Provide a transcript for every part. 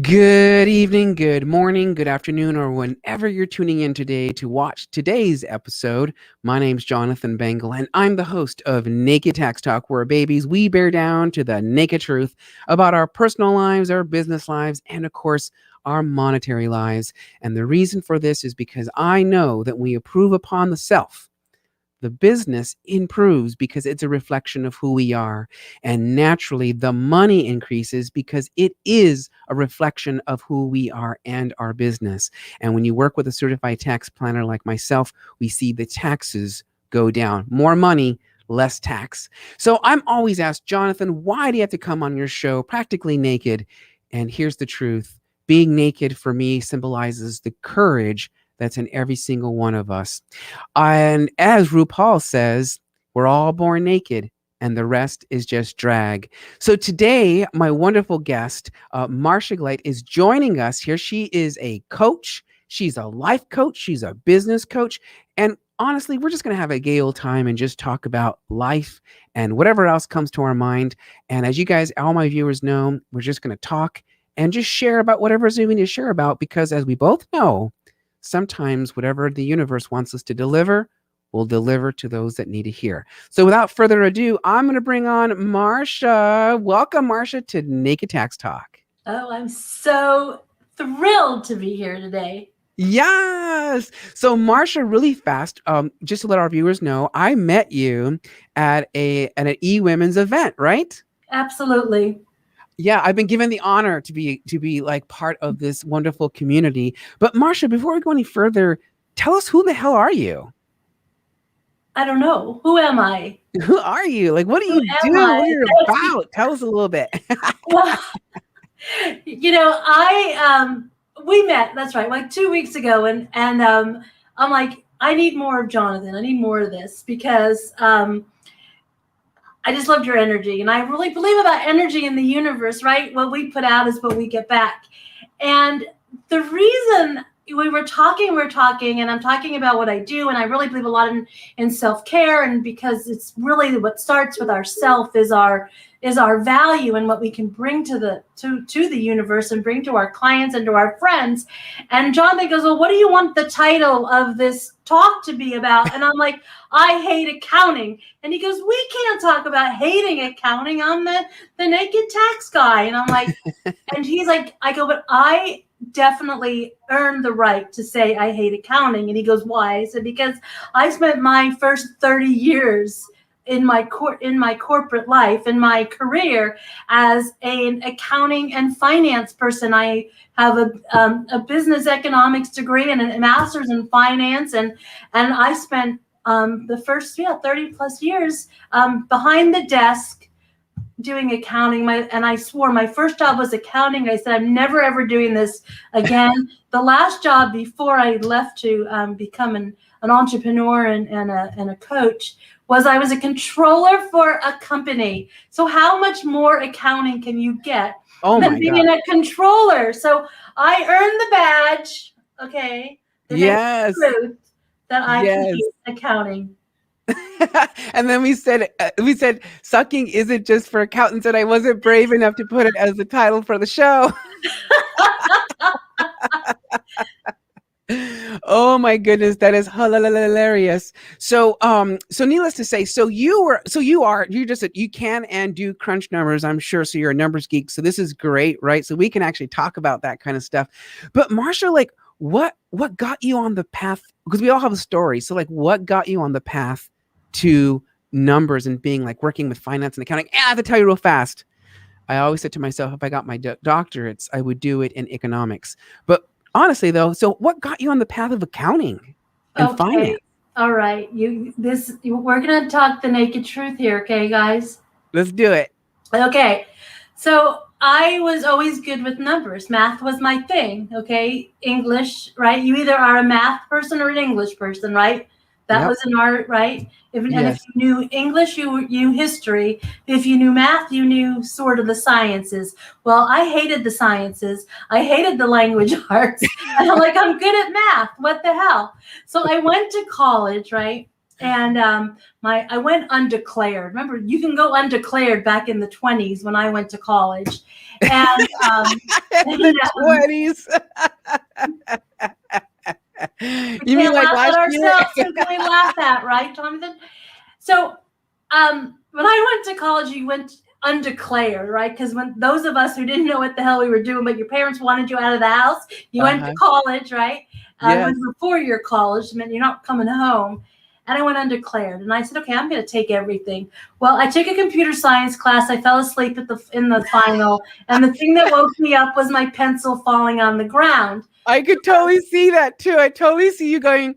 Good evening, good morning, good afternoon, or whenever you're tuning in today to watch today's episode. My name's Jonathan Bengal, and I'm the host of Naked Tax Talk, where babies, we bear down to the naked truth about our personal lives, our business lives, and of course, our monetary lives. And the reason for this is because I know that we improve upon the self. The business improves because it's a reflection of who we are. And naturally, the money increases because it is a reflection of who we are and our business. And when you work with a certified tax planner like myself, we see the taxes go down. More money, less tax. So I'm always asked, Jonathan, why do you have to come on your show practically naked? And here's the truth. Being naked for me symbolizes the courage that's in every single one of us. And as RuPaul says, we're all born naked and the rest is just drag. So today, my wonderful guest, Marsha Gleit, is joining us here. She is a coach. She's a life coach. She's a business coach. And honestly, we're just going to have a gay old time and just talk about life and whatever else comes to our mind. And as you guys, all my viewers know, we're just going to talk and just share about whatever's we need to share about, because as we both know, sometimes whatever the universe wants us to deliver, we'll deliver to those that need to hear. So without further ado, I'm going to bring on Marsha. Welcome, Marsha, to Naked Tax Talk. Oh, I'm so thrilled to be here today. Yes. So Marsha, really fast, just to let our viewers know, I met you at an eWomen's event, right? Absolutely. Yeah, I've been given the honor to be like part of this wonderful community. But Marsha, before we go any further, tell us, who the hell are you? I don't know. Who am I? Who are you? Like, what do you do? What are you about? Tell us a little bit. Well, we met, that's right, like 2 weeks ago. And I'm like, I need more of Jonathan. I need more of this because I just loved your energy. And I really believe about energy in the universe, right? What we put out is what we get back. And the reason we're talking, and I'm talking about what I do, and I really believe a lot in self-care, and because it's really what starts with ourself is our value and what we can bring to the universe and bring to our clients and to our friends. And Jonathan goes, well, what do you want the title of this talk to be about? And I'm like, I hate accounting. And he goes, we can't talk about hating accounting. I'm the naked tax guy. And I'm like, and he's like, I go, but I definitely earned the right to say I hate accounting. And he goes, why? I said, because I spent my first 30 years in my corporate life, in my career as an accounting and finance person. I have a business economics degree and a master's in finance, and I spent the first 30 plus years behind the desk doing accounting. And I swore my first job was accounting. I said, I'm never ever doing this again. The last job before I left to become an entrepreneur and a coach was I was a controller for a company. So how much more accounting can you get than being a controller? So I earned the badge, okay? Yes. Truth that I hate accounting. And then we said sucking isn't just for accountants, and I wasn't brave enough to put it as the title for the show. Oh my goodness, that is hilarious. So needless to say, you can and do crunch numbers, I'm sure. So you're a numbers geek. So this is great, right? So we can actually talk about that kind of stuff. But Marsha, like, what got you on the path? Because we all have a story. So like, what got you on the path to numbers and being like working with finance and accounting? And I have to tell you real fast, I always said to myself, if I got my doctorates, I would do it in economics. But honestly, though, so what got you on the path of accounting and finance? All right. We're going to talk the naked truth here. Okay, guys? Let's do it. Okay. So I was always good with numbers. Math was my thing. Okay. English, right? You either are a math person or an English person, right? That was an art, right? And if you knew English, you knew history. If you knew math, you knew sort of the sciences. Well, I hated the sciences. I hated the language arts. And I'm like, I'm good at math. What the hell? So I went to college, right? And I went undeclared. Remember, you can go undeclared back in the 20s when I went to college. And In the 20s. You mean like last year? Who can we laugh at, right, Jonathan? So when I went to college, you went undeclared, right? Because when those of us who didn't know what the hell we were doing, but your parents wanted you out of the house, you went to college, right? Yes. Went to a 4-year college, I mean, you're not coming home. And I went undeclared, and I said, okay, I'm going to take everything. Well, I took a computer science class. I fell asleep in the final, and the thing that woke me up was my pencil falling on the ground. I could totally see that too. I totally see you going.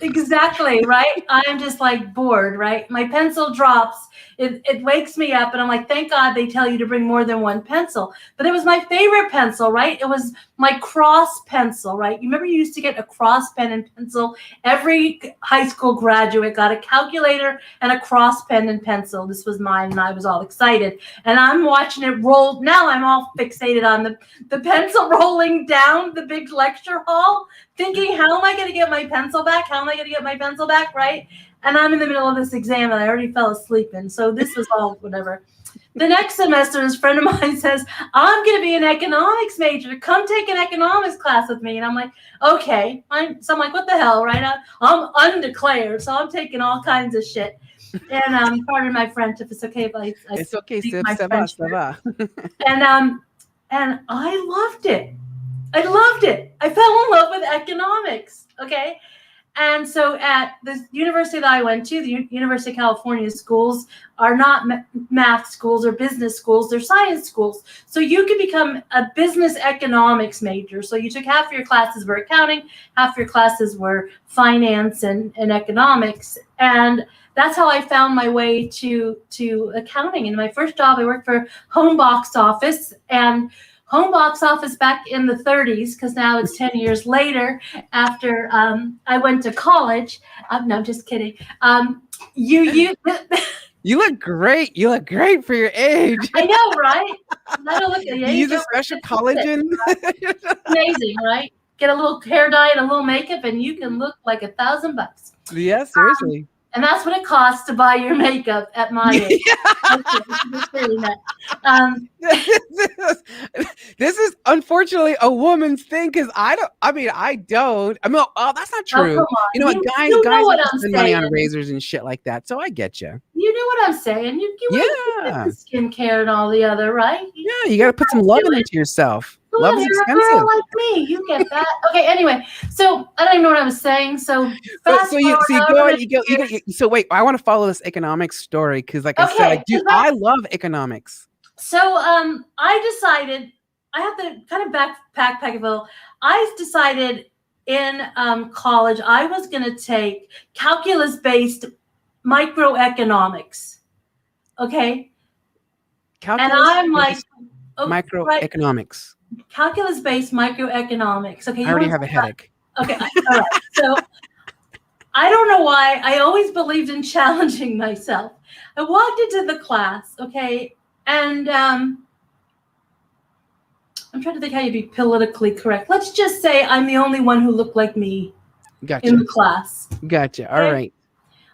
Exactly, right? I'm just like bored, right? My pencil drops. It wakes me up, and I'm like, thank God they tell you to bring more than one pencil. But it was my favorite pencil, right? It was my cross pencil, right? You remember you used to get a cross pen and pencil? Every high school graduate got a calculator and a cross pen and pencil. This was mine, and I was all excited. And I'm watching it roll. Now I'm all fixated on the pencil rolling down the big lecture hall, thinking, how am I going to get my pencil back? How am I going to get my pencil back, right? And I'm in the middle of this exam, and I already fell asleep. And so this was all whatever. The next semester, this friend of mine says, I'm going to be an economics major. Come take an economics class with me. And I'm like, okay. So I'm like, what the hell, right? I'm undeclared, so I'm taking all kinds of shit. And pardon my French if it's okay if I it's okay, speak my ça French. va. And I loved it. I loved it. I fell in love with economics. Okay. And so at the university that I went to, the University of California schools are not math schools or business schools, they're science schools. So you could become a business economics major. So you took half of your classes were accounting, half of your classes were finance and economics. And that's how I found my way to accounting. In my first job, I worked for Home Box Office, and Home Box Office back in the 30s, because now it's 10 years later after I went to college. No, just kidding. You look great. You look great for your age. I know, right? I don't look at you use a special collagen. Amazing, right? Get a little hair dye and a little makeup, and you can look like $1,000. Yeah, seriously. And that's what it costs to buy your makeup at my age. This is unfortunately a woman's thing, because I don't. Oh, that's not true. You know what, guys spend money on razors and shit like that. So I get you. You know what I'm saying? You the skincare and all the other, right? Yeah, you got to put some love into yourself. Love is expensive. You're a girl like me. You get that. Okay. Anyway, so I don't even know what I was saying. So So wait, I want to follow this economics story, because, like I said, I love economics. So I decided I have to kind of backpack a little. I decided in college I was going to take calculus-based microeconomics. Okay. And I'm like microeconomics. Calculus-based microeconomics. Okay. I already have a headache. Okay. All right. So I don't know why. I always believed in challenging myself. I walked into the class, okay, and I'm trying to think how you'd be politically correct. Let's just say I'm the only one who looked like me in the class. Gotcha. All right.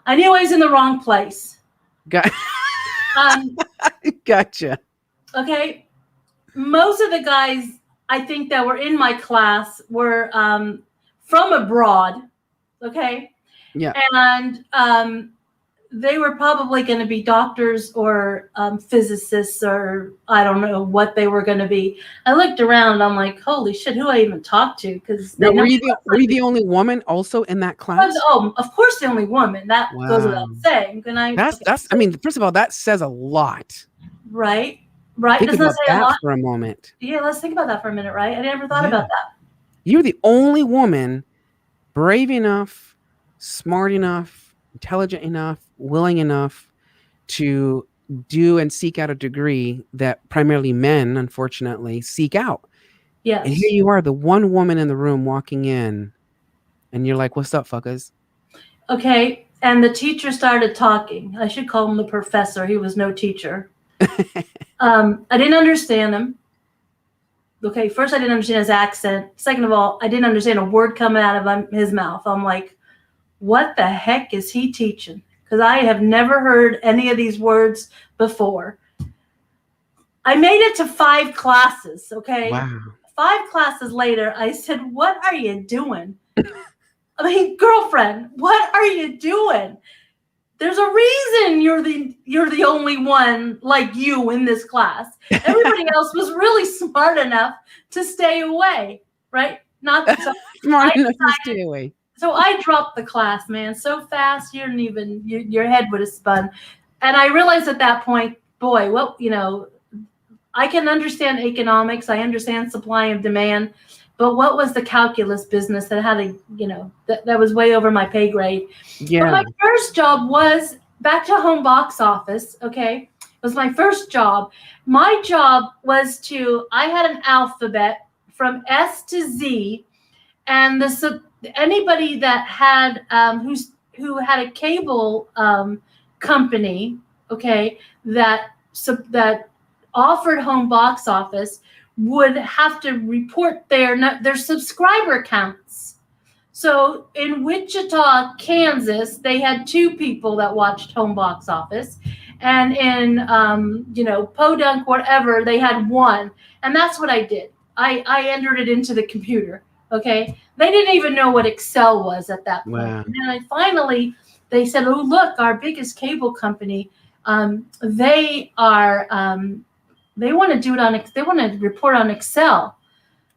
I knew I was in the wrong place. Gotcha. Okay. Most of the guys I think that were in my class were from abroad. Okay. Yeah. And they were probably going to be doctors or physicists, or I don't know what they were going to be. I looked around. I'm like, holy shit, who do I even talk to? Because were you the only woman also in that class? Oh, of course, the only woman. That goes without saying. I mean, first of all, that says a lot. Right. Right. Think about that for a moment. Yeah, let's think about that for a minute, right? I never thought about that. You're the only woman brave enough, smart enough, intelligent enough, willing enough to do and seek out a degree that primarily men, unfortunately, seek out. Yes. And here you are, the one woman in the room walking in, and you're like, what's up, fuckers? Okay. And the teacher started talking. I should call him the professor. He was no teacher. I didn't understand him. Okay, first I didn't understand his accent. Second of all, I didn't understand a word coming out of his mouth. I'm like, what the heck is he teaching? Because I have never heard any of these words before. I made it to 5 classes, okay? Wow. 5 classes later, I said, what are you doing? I mean, girlfriend, what are you doing? There's a reason you're the only one like you in this class. Everybody else was really smart enough to stay away, right? Not so Smart enough to stay away. So I dropped the class, man, so fast you didn't even your head would have spun. And I realized at that point, boy, well, I can understand economics, I understand supply and demand, but what was the calculus business that had that was way over my pay grade? Yeah. But my first job was back to home box office, okay? It was my first job. My job was I had an alphabet from S to Z, and anybody that had who had a cable company, okay, that offered home box office would have to report their subscriber counts. So in Wichita, Kansas, they had 2 people that watched home box office, and in Podunk, whatever, they had 1, and that's what I did. I entered it into the computer. Okay, they didn't even know what Excel was at that point. Wow. And then they said, "Oh, look, our biggest cable company, they want to do it they want to report on Excel.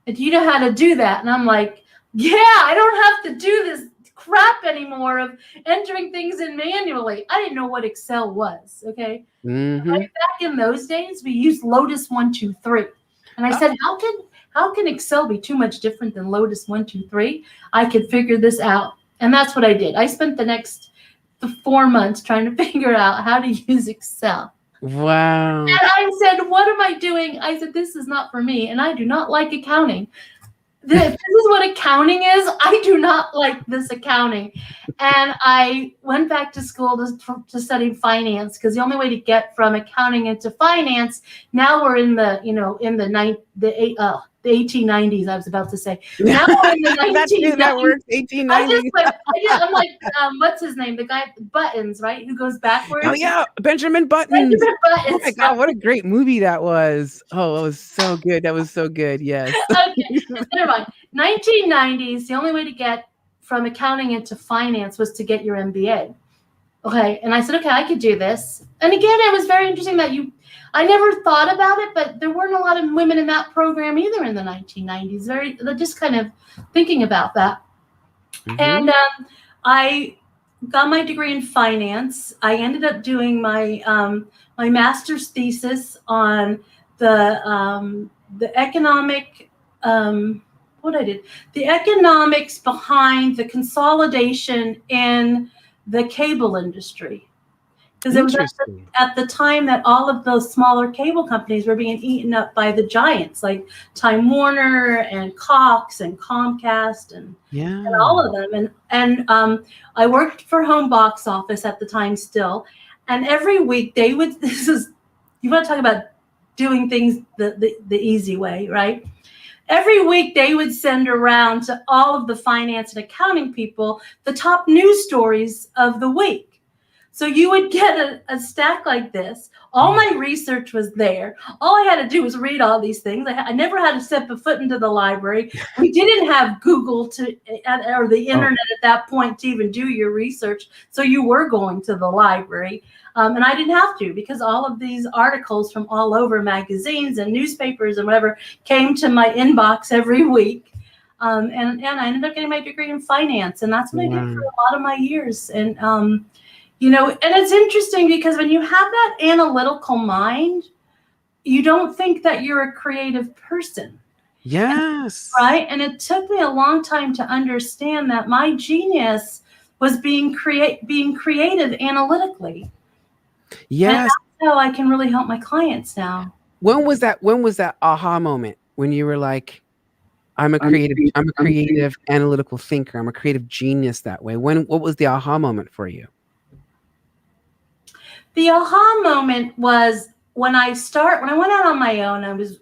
And do you know how to do that?" And I'm like, "Yeah, I don't have to do this crap anymore of entering things in manually." I didn't know what Excel was. Okay, Mm-hmm. right back in those days, we used Lotus 1-2-3, and I said, how can Excel be too much different than Lotus 1-2-3? I could figure this out. And that's what I did. I spent the next 4 months trying to figure out how to use Excel. Wow. And I said, what am I doing? I said, this is not for me. And I do not like accounting. This is what accounting is. I do not like this accounting. And I went back to school to study finance, because the only way to get from accounting into finance, now we're in the 1890s, I was about to say. Now we're in the 1990s. That works, 1890s. I'm like, what's his name? The guy Buttons, right? Who goes backwards. Oh yeah, Benjamin Buttons. Oh my God, what a great movie that was. Oh, it was so good. That was so good. Yes. Okay, never mind. 1990s, the only way to get from accounting into finance was to get your MBA. Okay, and I said, okay, I could do this. And again, it was very interesting that I never thought about it, but there weren't a lot of women in that program either in the 1990s. Just kind of thinking about that. Mm-hmm. And I got my degree in finance. I ended up doing my my master's thesis on the economic the economics behind the consolidation in the cable industry. Because it was at the time that all of those smaller cable companies were being eaten up by the giants like Time Warner and Cox and Comcast and all of them. And I worked for home box office at the time still. And every week they would, you want to talk about doing things the easy way, right? Every week they would send around to all of the finance and accounting people the top news stories of the week. So you would get a stack like this. All my research was there. All I had to do was read all these things. I never had to step a foot into the library. We didn't have Google or the internet at that point to even do your research. So you were going to the library. And I didn't have to, because all of these articles from all over magazines and newspapers and whatever came to my inbox every week. And I ended up getting my degree in finance. And that's what I did for a lot of my years. And, and it's interesting because when you have that analytical mind, you don't think that you're a creative person. Yes. Right? And it took me a long time to understand that my genius was being creative analytically. Yes. And that's how I can really help my clients now. When was that aha moment when you were like, I'm a creative analytical thinker. I'm a creative genius that way. What was the aha moment for you? The aha moment was when I went out on my own. I was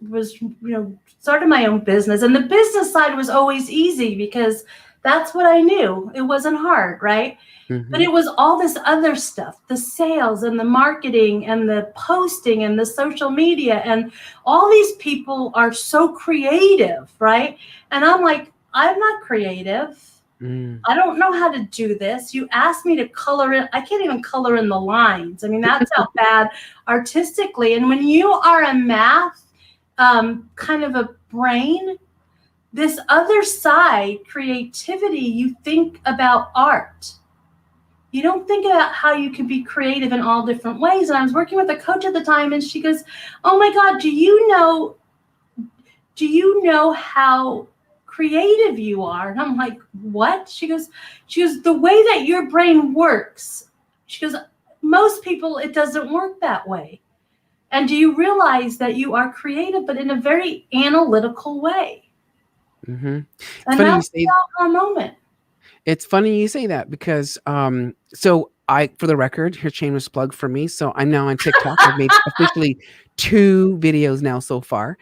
started my own business, and the business side was always easy because That's what I knew. It wasn't hard, right? But Mm-hmm. it was all this other stuff, the sales and the marketing and the posting and the social media. And all these people are so creative, right? And I'm like, I'm not creative. Mm. I don't know how to do this. You asked me to color it. I can't even color in the lines. I mean, that's how bad artistically. And when you are a math kind of a brain, this other side, creativity, you think about art. You don't think about how you can be creative in all different ways. And I was working with a coach at the time, and she goes, "Oh my God, do you know how creative you are?" And I'm like, "What?" She goes, "The way that your brain works." She goes, "Most people, it doesn't work that way. And do you realize that you are creative, but in a very analytical way?" Mm-hmm. It's And funny you that was say. the aha moment. It's funny you say that because so I, for the record, here's shameless plug for me. So I'm now on TikTok. I've made officially 2 videos now so far.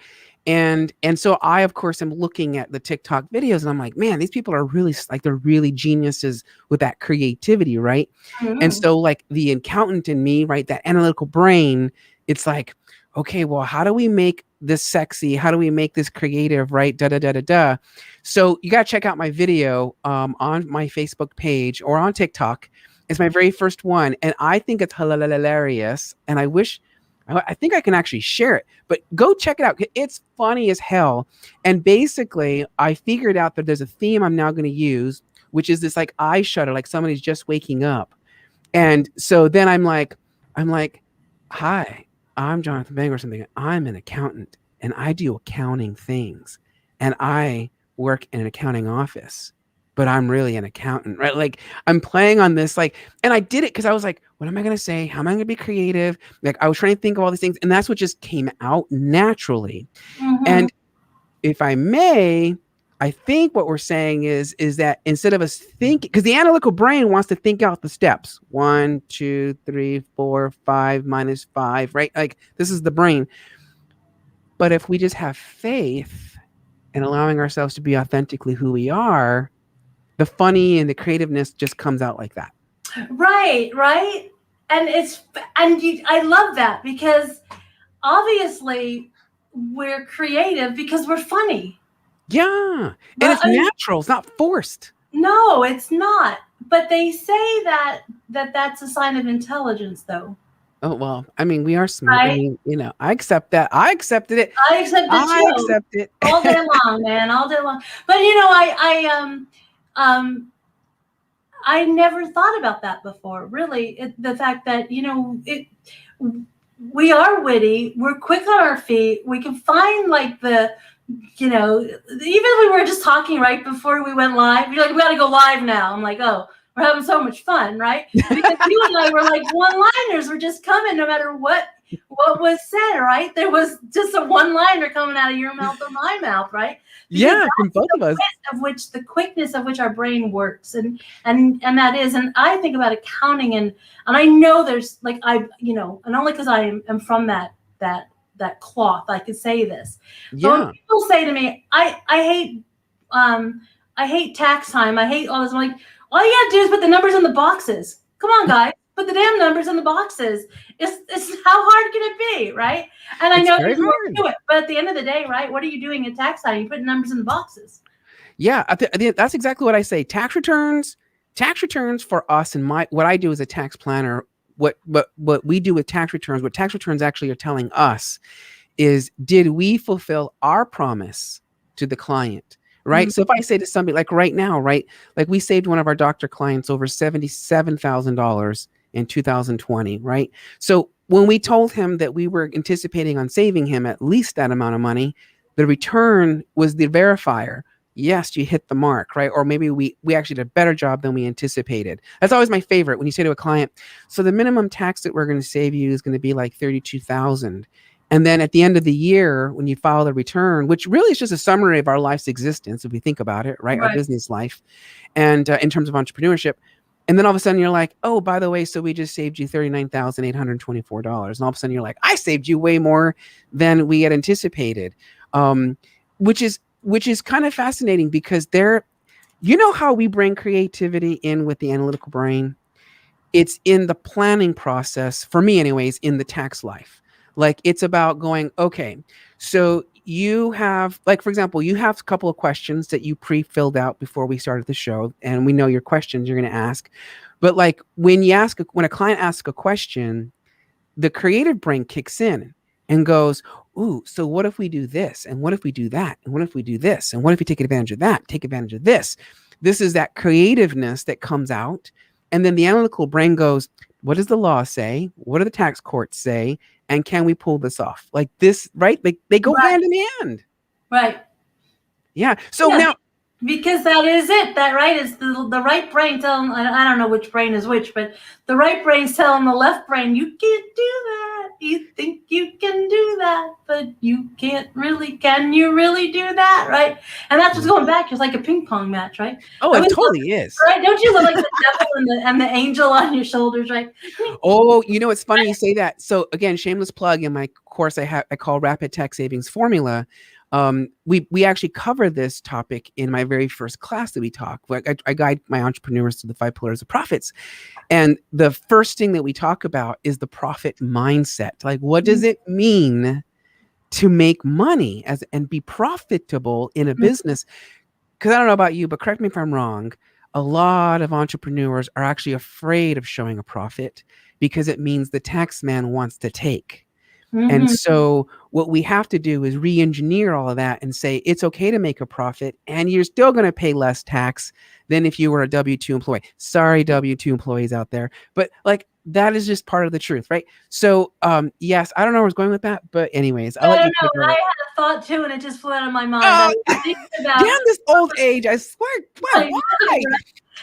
And so I of course am looking at the TikTok videos and I'm like, man, these people are really like they're really geniuses with that creativity, right? And Mm. so like the accountant in me, right, that analytical brain, it's like, okay, well, how do we make this sexy? How do we make this creative, right? Da da da da da. So you got to check out my video on my Facebook page or on TikTok. It's my very first one, and I think it's hilarious. And I think I can actually share it, but go check it out. It's funny as hell. And basically, I figured out that there's a theme I'm now going to use, which is this like eye shutter, like somebody's just waking up. And so then I'm like, hi, I'm Jonathan Bang or something. I'm an accountant and I do accounting things. And I work in an accounting office, but I'm really an accountant, right? Like I'm playing on this, like, and I did it because I was like, what am I gonna say? How am I gonna be creative? Like I was trying to think of all these things, and that's what just came out naturally. Mm-hmm. And if I may, I think what we're saying is that instead of us thinking, because the analytical brain wants to think out the steps 1, 2, 3, 4, 5 minus 5, right? Like this is the brain. But if we just have faith and allowing ourselves to be authentically who we are, the funny and the creativeness just comes out like that. Right, right. And I love that because obviously we're creative because we're funny. Yeah. And But it's natural, it's not forced. no, it's not. But they say that's a sign of intelligence, though. Oh, well, I mean, we are smart. I Right? mean, I accept that. I accepted it. I accept it I too, accept it. all day long, man, all day long. But um, I never thought about that before. Really, the fact that we are witty, we're quick on our feet, we can find like even we were just talking right before we went live. You're like, we got to go live now. I'm like, oh, we're having so much fun, right? Because you and I were like one-liners were just coming no matter what was said, right? There was just a one-liner coming out of your mouth or my mouth, right? Because Yeah, from both of us. the quickness of which our brain works, and that is, and I think about accounting, and I know there's like and only because I am from that cloth, I could say this. But when Yeah. people say to me, I hate tax time, I hate all this, I'm like, all you gotta do is put the numbers in the boxes. Come on, guys, put the damn numbers in the boxes. It's how hard can it be, right? And I It's know very there's more hard. to it, but at the end of the day, right, what are you doing at tax time? You put numbers in the boxes. Yeah, that's exactly what I say. Tax returns for us and what I do as a tax planner, what we do with tax returns, what tax returns actually are telling us is, did we fulfill our promise to the client? Right. Mhm. So if I say to somebody like right now, right, like we saved one of our doctor clients over $77,000 in 2020, right? So when we told him that we were anticipating on saving him at least that amount of money, the return was the verifier. Yes, you hit the mark, right? Or maybe we actually did a better job than we anticipated. That's always my favorite when you say to a client, so the minimum tax that we're going to save you is going to be like 32,000. And then at the end of the year, when you file the return, which really is just a summary of our life's existence, if we think about it, right? Our Right. business life, and in terms of entrepreneurship. And then all of a sudden you're like, oh, by the way, so we just saved you $39,824. And all of a sudden you're like, I saved you way more than we had anticipated, um, which is kind of fascinating because You know how we bring creativity in with the analytical brain? It's in the planning process, for me anyways, in the tax life. Like it's about going, okay, so you have, like, for example, you have a couple of questions that you pre-filled out before we started the show, and we know your questions you're going to ask. But like when a client asks a question, the creative brain kicks in and goes, ooh, so what if we do this? And what if we do that? And what if we do this? And what if we take advantage of that? Take advantage of this? This is that creativeness that comes out. And then the analytical brain goes, what does the law say? What do the tax courts say? And can we pull this off? Like this, right? Like they go Right. hand in hand. Right. Yeah. So Yeah, now, because that is it. That right is the right brain telling. I don't know which brain is which, but the right brain's telling the left brain, you can't do that. You think you can do that, but you can't really. Can you really do that? Right? And that's what's going back. It's like a ping pong match, right? oh, it totally is. Right? Don't you look like the devil and the angel on your shoulders, right? Oh, you know, it's funny you say that. So again, shameless plug in my course I call Rapid Tax Savings Formula. We actually cover this topic in my very first class that we talk. I guide my entrepreneurs to the 5 pillars of profits. And the first thing that we talk about is the profit mindset. Like, what does it mean to make money and be profitable in a business? Because I don't know about you, but correct me if I'm wrong. A lot of entrepreneurs are actually afraid of showing a profit because it means the tax man wants to take. And so what we have to do is re-engineer all of that and say it's okay to make a profit and you're still going to pay less tax than if you were a W-2 employee. Sorry, W-2 employees out there. But like that is just part of the truth, right? So yes, I don't know where I was going with that, but anyways, I'll let you take over. I had a thought too, and it just flew out of my mind. Oh, I was thinking about damn this old age. I swear. Wow, why?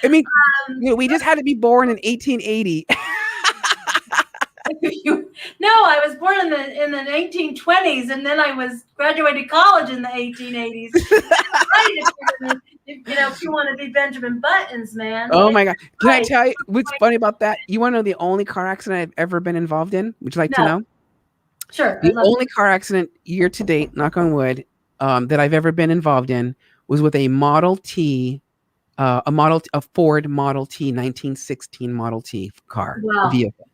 I mean, we just had to be born in 1880. No, I was born in the 1920s, and then I was graduated college in the 1880s. Right, if you want to be Benjamin Buttons, man. Oh my God! Can I tell you what's funny about that? You want to know the only car accident I've ever been involved in? Would you like to know? Sure. The only car accident year to date, knock on wood, that I've ever been involved in was with a Model T, a Ford Model T, 1916 Model T car vehicle.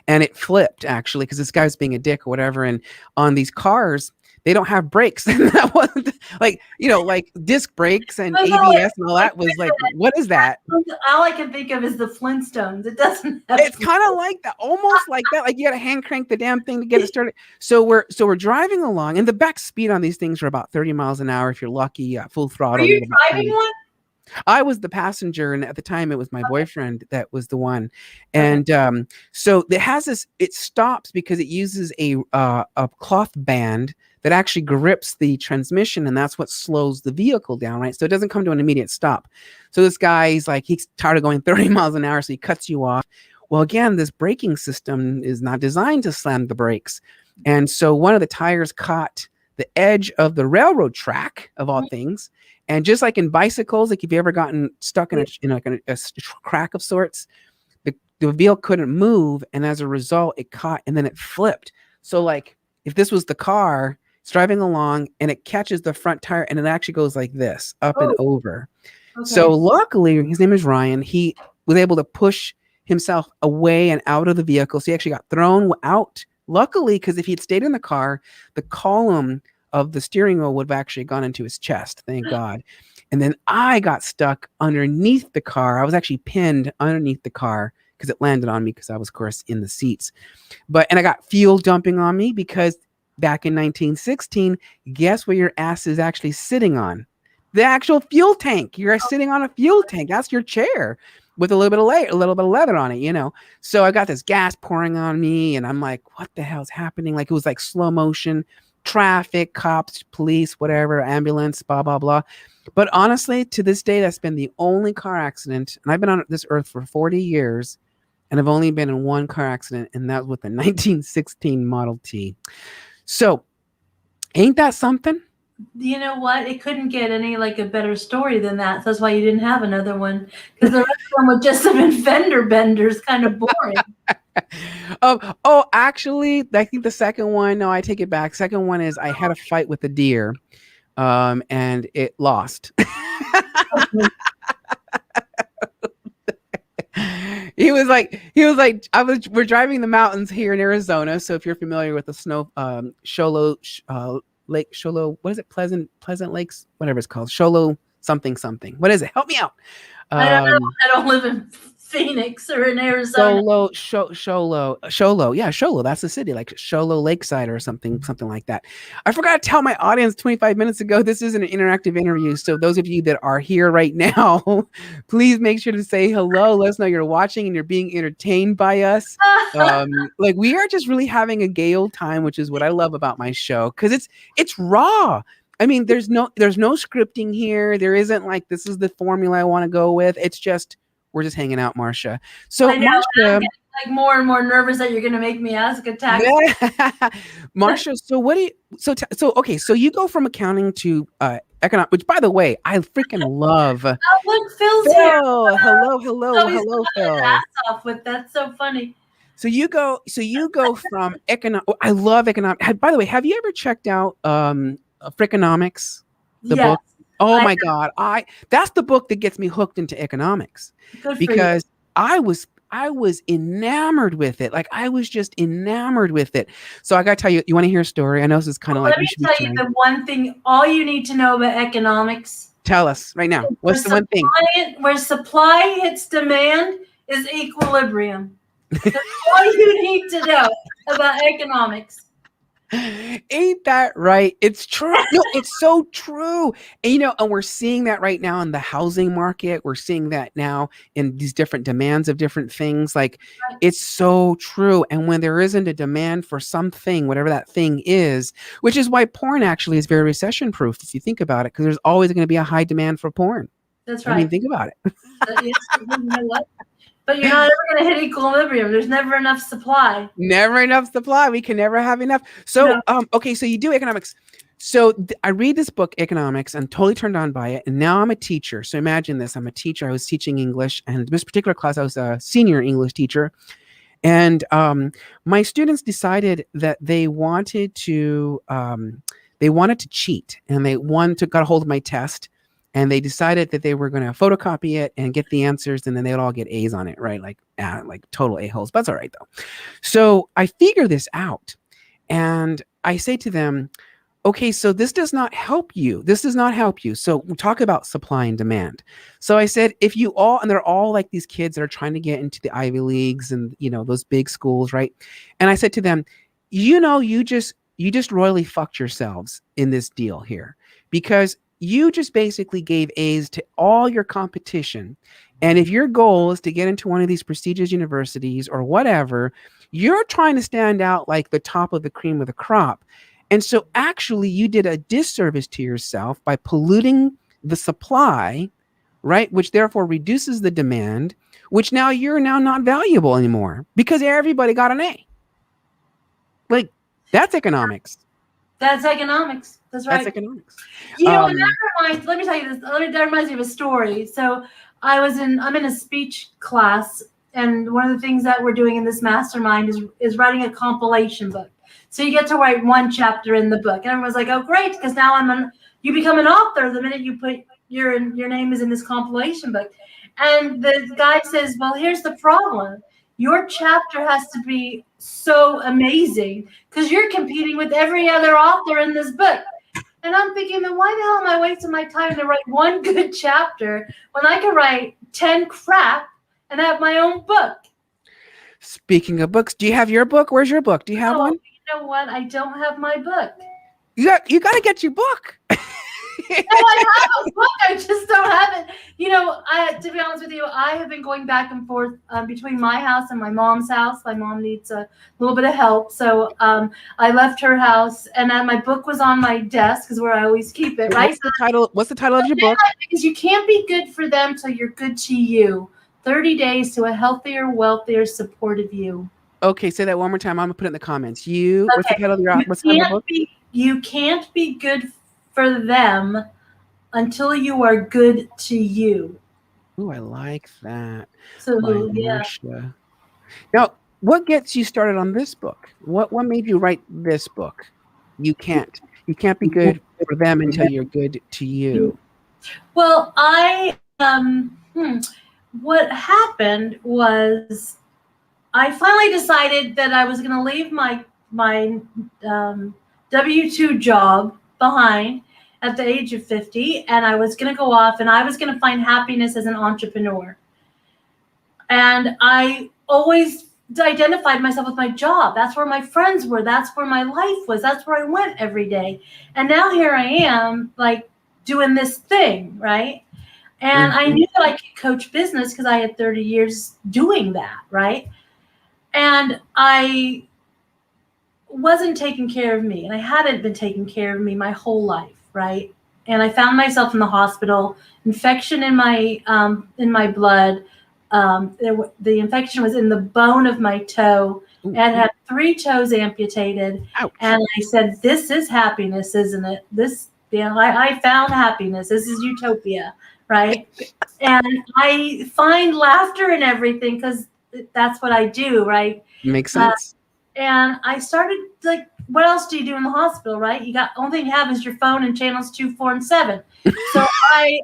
And it flipped actually because this guy was being a dick or whatever. And on these cars, they don't have brakes. And that wasn't like, like disc brakes and ABS and all that was like, what is that? All I can think of is the Flintstones. It doesn't have it's kind of like that, almost like that. Like you got to hand crank the damn thing to get it started. So we're driving along and the back speed on these things are about 30 miles an hour. If you're lucky, full throttle. Are you driving one? I was the passenger, and at the time it was my boyfriend that was the one. And so it has this. It stops because it uses a cloth band that actually grips the transmission, and that's what slows the vehicle down, right? So it doesn't come to an immediate stop. So this guy's like, he's tired of going 30 miles an hour, so he cuts you off. Well, again, this braking system is not designed to slam the brakes, and so one of the tires caught the edge of the railroad track of all things. And just like in bicycles, like if you ever gotten stuck in a crack of sorts, the wheel couldn't move. And as a result, it caught and then it flipped. So like if this was the car, it's driving along and it catches the front tire and it actually goes like this, up and over. Okay. So luckily, his name is Ryan. He was able to push himself away and out of the vehicle. So he actually got thrown out. Luckily, because if he'd stayed in the car, the column of the steering wheel would have actually gone into his chest. Thank God. And then I got stuck underneath the car. I was actually pinned underneath the car because it landed on me because I was, of course, in the seats. And I got fuel dumping on me because back in 1916, guess what your ass is actually sitting on? The actual fuel tank. You're sitting on a fuel tank. That's your chair with a little bit of leather on it, So I got this gas pouring on me and I'm like, what the hell's happening? Like it was like slow motion. Traffic, cops, police, whatever, ambulance, blah, blah, blah. But honestly, to this day, that's been the only car accident. And I've been on this earth for 40 years and I've only been in one car accident. And that was with the 1916 Model T. So ain't that something? You know what? It couldn't get any like a better story than that. So that's why you didn't have another one, because the rest of them would just have been fender benders, kind of boring. Actually, I think the second one, no, I take it back. Second one is I had a fight with a deer, and it lost. he was like we're driving the mountains here in Arizona. So if you're familiar with the snow Lake Sholo, what is it? Pleasant Lakes, whatever it's called. Sholo something something. What is it? Help me out. I don't know. Um I don't live in Phoenix or in Arizona. Sholo. Yeah, Sholo. That's the city, like Sholo Lakeside or something like that. I forgot to tell my audience 25 minutes ago, this is an interactive interview. So those of you that are here right now, please make sure to say hello. Let us know you're watching and you're being entertained by us. Like we are just really having a gay old time, which is what I love about my show, because it's raw. I mean, there's no scripting here. There isn't like this is the formula I want to go with. It's just we're just hanging out, Marsha. So I know. I'm Marsha, getting like more and more nervous that you're going to make me ask a tax. Marsha. So what do you? So okay. So you go from accounting to economic. Which, by the way, I freaking love. Oh, look, Phil's here. Phil, hello, He's hello, his Phil. ass off with that's so funny. So you go from economic. I love economic. By the way, have you ever checked out Frickonomics, the Yes. book? Oh my God. That's the book that gets me hooked into economics, Good for because I was enamored with it. Like I was just enamored with it. So I got to tell you, you want to hear a story? I know this is kind of like, let me tell you the one thing, all you need to know about economics. Tell us right now. What's the one thing? Where supply hits demand is equilibrium. That's all you need to know about economics. Ain't that right? It's true. No, it's so true. And and we're seeing that right now in the housing market. We're seeing that now in these different demands of different things. Like it's so true. And when there isn't a demand for something, whatever that thing is, which is why porn actually is very recession proof, if you think about it, because there's always going to be a high demand for porn. That's right. I mean, think about it. Yes, you know what? But you're not ever going to hit equilibrium. There's never enough supply. Never enough supply. We can never have enough. So, okay, so you do economics. So I read this book, Economics, and totally turned on by it. And now I'm a teacher. So imagine this. I'm a teacher. I was teaching English. And this particular class, I was a senior English teacher. And my students decided that they wanted to cheat. And they got a hold of my test. And they decided that they were going to photocopy it and get the answers, and then they would all get A's on it, right? Like total A-holes. But that's all right, though. So I figure this out, and I say to them, okay, so this does not help you. This does not help you. So we talk about supply and demand. So I said, and they're all like these kids that are trying to get into the Ivy Leagues and, those big schools, right? And I said to them, you just royally fucked yourselves in this deal here, because you just basically gave A's to all your competition. And if your goal is to get into one of these prestigious universities or whatever, you're trying to stand out like the top of the cream of the crop. And so actually you did a disservice to yourself by polluting the supply, right? Which therefore reduces the demand, which now you're not valuable anymore because everybody got an A. Like that's economics. That's economics. That's right. That's economics. And that reminds. Let me tell you this. That reminds me of a story. So I'm in a speech class, and one of the things that we're doing in this mastermind is writing a compilation book. So you get to write one chapter in the book, and everyone's like, "Oh, great!" Because now you become an author the minute you put your name is in this compilation book. And the guy says, "Well, here's the problem. Your chapter has to be so amazing because you're competing with every other author in this book." And I'm thinking, then why the hell am I wasting my time to write one good chapter when I can write 10 crap and have my own book? Speaking of books, do you have your book? Where's your book? Do you have one? You know what? I don't have my book. You got to get your book. No, I have a book. I just don't have it. To be honest with you, I have been going back and forth between my house and my mom's house. My mom needs a little bit of help. So I left her house, and my book was on my desk, is where I always keep it, right? What's the title of your book? Because you can't be good for them till you're good to you. 30 days to a healthier, wealthier, supportive you. Okay, say that one more time. I'm going to put it in the comments. What's the title of your book? You can't be good for them until you are good to you. Oh, I like that. So yeah. Now, what gets you started on this book? What made you write this book? You can't be good for them until you're good to you. Well, what happened was I finally decided that I was going to leave my W-2 job behind at the age of 50, and I was going to go off and I was going to find happiness as an entrepreneur. And I always identified myself with my job. That's where my friends were. That's where my life was. That's where I went every day. And now here I am, like doing this thing, right? And I Mhm. knew that I could coach business because I had 30 years doing that, right? And I wasn't taking care of me, and I hadn't been taking care of me my whole life, right? And I found myself in the hospital, infection in my blood. The infection was in the bone of my toe, Ooh, and had 3 toes amputated. ouch. And I said, "This is happiness, isn't it? This, I found happiness. This is utopia, right?" And I find laughter in everything because that's what I do, right? Makes Uh, sense. and I started like, what else do you do in the hospital, right? You got, only thing you have is your phone and channels 2, 4, and 7. So I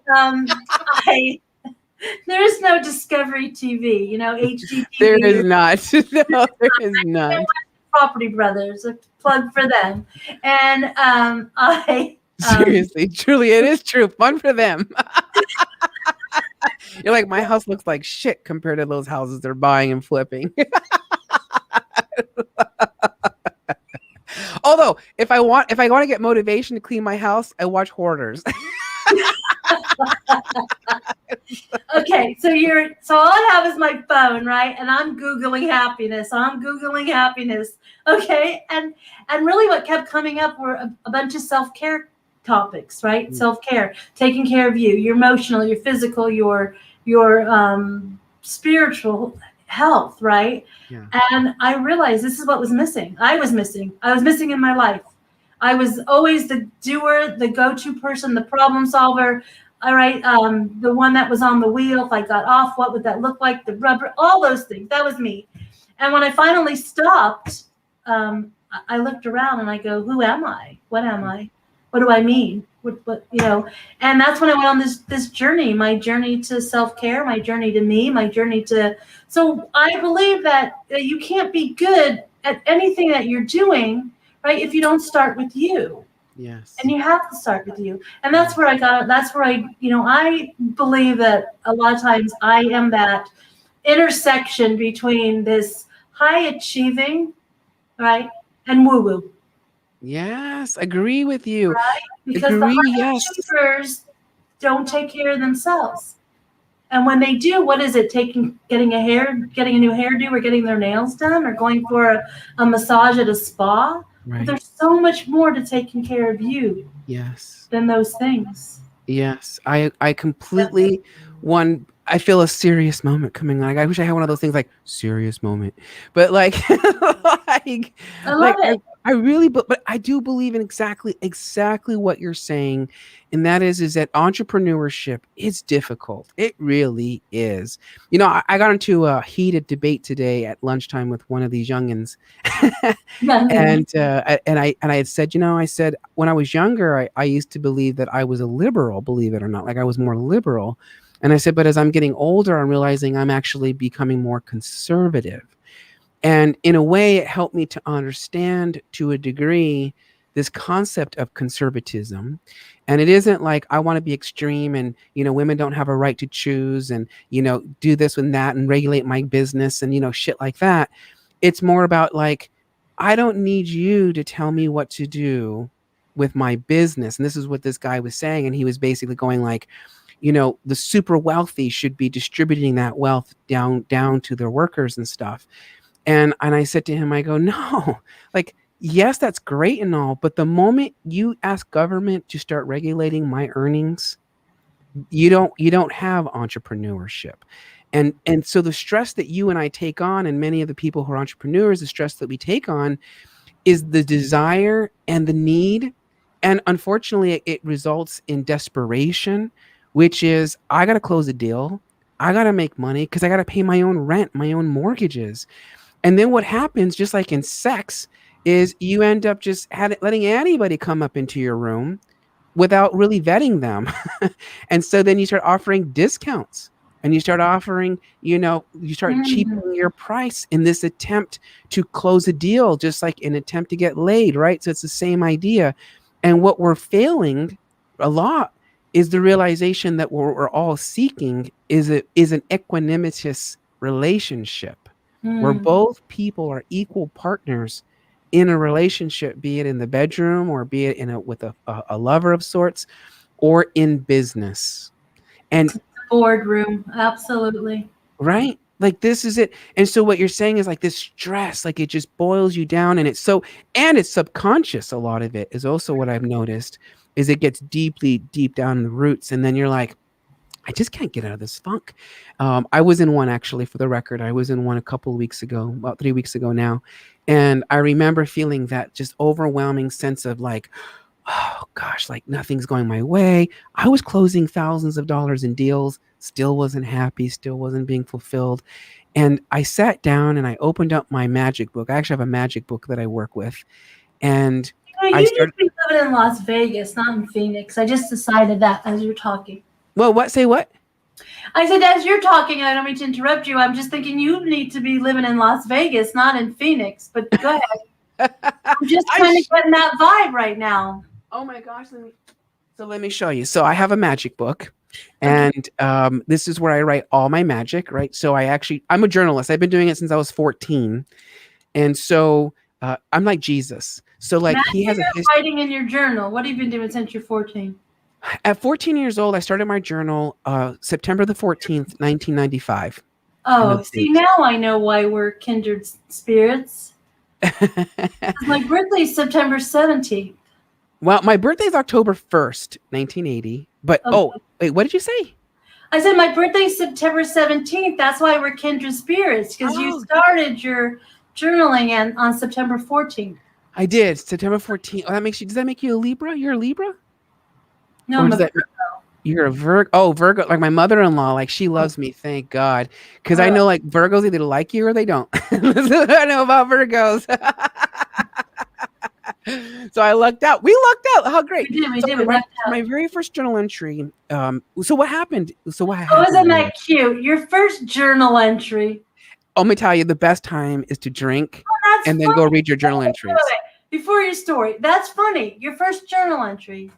there is no Discovery TV, There HGTV is or not. No, there is not. Property Brothers. A plug for them. And I Seriously, truly, it is true. Fun for them. You're like, my house looks like shit compared to those houses they're buying and flipping. Although, if I want to get motivation to clean my house, I watch Hoarders. okay, so all I have is my phone, right? And I'm Googling happiness. I'm Googling happiness. Okay. And really what kept coming up were a bunch of self-care topics, right? Mm. Self-care, taking care of you, your emotional, your physical, your spiritual health, right? Yeah. And I realized this is what was missing. I was missing. I was missing in my life. I was always the doer, the go-to person, the problem solver. All right, the one that was on the wheel. If I got off, what would that look like? The rubber, all those things. That was me. And when I finally stopped, I looked around and I go, "Who am I? What am I? What do I mean? What? And that's when I went on this journey. My journey to self care. My journey to me. My journey to. So I believe that you can't be good at anything that you're doing, right, if you don't start with you. Yes. And you have to start with you. And that's where I got, that's where I believe that a lot of times I am that intersection between this high achieving, right, and woo woo, Yes. Agree with you. right? Because the Agree. high Yes. achievers don't take care of themselves. And when they do, what is it? Getting a new hairdo, or getting their nails done, or going for a massage at a spa. But Right. there's so much more to taking care of you Yes. than those things. Yes. I completely one I feel a serious moment coming on. Like, I wish I had one of those things like serious moment. But like like I love like it. I really but I do believe in exactly what you're saying. And that is that entrepreneurship is difficult. It really is. You know, I got into a heated debate today at lunchtime with one of these youngins. And I had said, I said when I was younger, I used to believe that I was a liberal, believe it or not, like I was more liberal. And I said, but as I'm getting older, I'm realizing I'm actually becoming more conservative. And in a way, it helped me to understand to a degree this concept of conservatism. And it isn't like I want to be extreme and, women don't have a right to choose and, do this and that and regulate my business and, shit like that. It's more about like, I don't need you to tell me what to do with my business. And this is what this guy was saying. And he was basically going like, the super wealthy should be distributing that wealth down to their workers and stuff. And I said to him, I go, no, like, yes, that's great and all, but the moment you ask government to start regulating my earnings, you don't have entrepreneurship. And so the stress that you and I take on, and many of the people who are entrepreneurs, the stress that we take on is the desire and the need. And unfortunately, it results in desperation, which is I got to close a deal. I got to make money because I got to pay my own rent, my own mortgages. And then what happens, just like in sex, is you end up just letting anybody come up into your room without really vetting them. And so then you start offering discounts, and you start offering, you start Mm. cheapening your price in this attempt to close a deal, just like an attempt to get laid, right? So it's the same idea. And what we're failing a lot is the realization that what we're all seeking is an equanimitous relationship where Mm. both people are equal partners in a relationship, be it in the bedroom or be it with a lover of sorts, or in business. And Boardroom, absolutely. right, like this is it. And so what you're saying is like this stress, like it just boils you down, and it's subconscious. A lot of it is also what I've noticed is it gets deep down in the roots, and then you're like, I just can't get out of this funk. I was in one, actually, for the record. I was in one a couple of weeks ago, about 3 weeks ago now. And I remember feeling that just overwhelming sense of like, oh gosh, like nothing's going my way. I was closing thousands of dollars in deals, still wasn't happy, still wasn't being fulfilled. And I sat down and I opened up my magic book. I actually have a magic book that I work with. And You know, I you need started, to be living in Las Vegas, not in Phoenix. I just decided that as you're talking. well, what, say what? I said, as you're talking, I don't mean to interrupt you. I'm just thinking you need to be living in Las Vegas, not in Phoenix. But go ahead. I'm just I kind of getting that vibe right now. Oh my gosh, let me show you. So I have a magic book, Okay. and this is where I write all my magic, right? So I'm a journalist. I've been doing it since I was 14, and so I'm like Jesus. So like he Magic has a or history. writing in your journal. What have you been doing since you're 14? At 14 years old, I started my journal September the 14th, 1995. I know Oh, the see, date. now I know why we're kindred spirits. 'Cause my birthday's September 17th. Well, my birthday is October 1st, 1980. But oh, Okay. wait, what did you say? I said my birthday's September 17th. That's why we're kindred spirits, because you Oh, started your journaling on September 14th. I did September 14th. Oh, does that make you a Libra? You're a Libra? No, Or I'm does a that You're a Virgo? Oh, Virgo, like my mother-in-law, like she Virgo. loves me, thank God. Because I know like Virgos either like you or they don't. That's what I know about Virgos. So I lucked out. We lucked out. How great. We So did, I we write lucked my out. very first journal entry. So what happened? So what Oh, happened isn't was, that cute? Your first journal entry. let me tell you, the best time is to drink Oh, that's and then go funny. read your journal Wait, wait, entries. wait. Before your story, that's funny. Your first journal entry.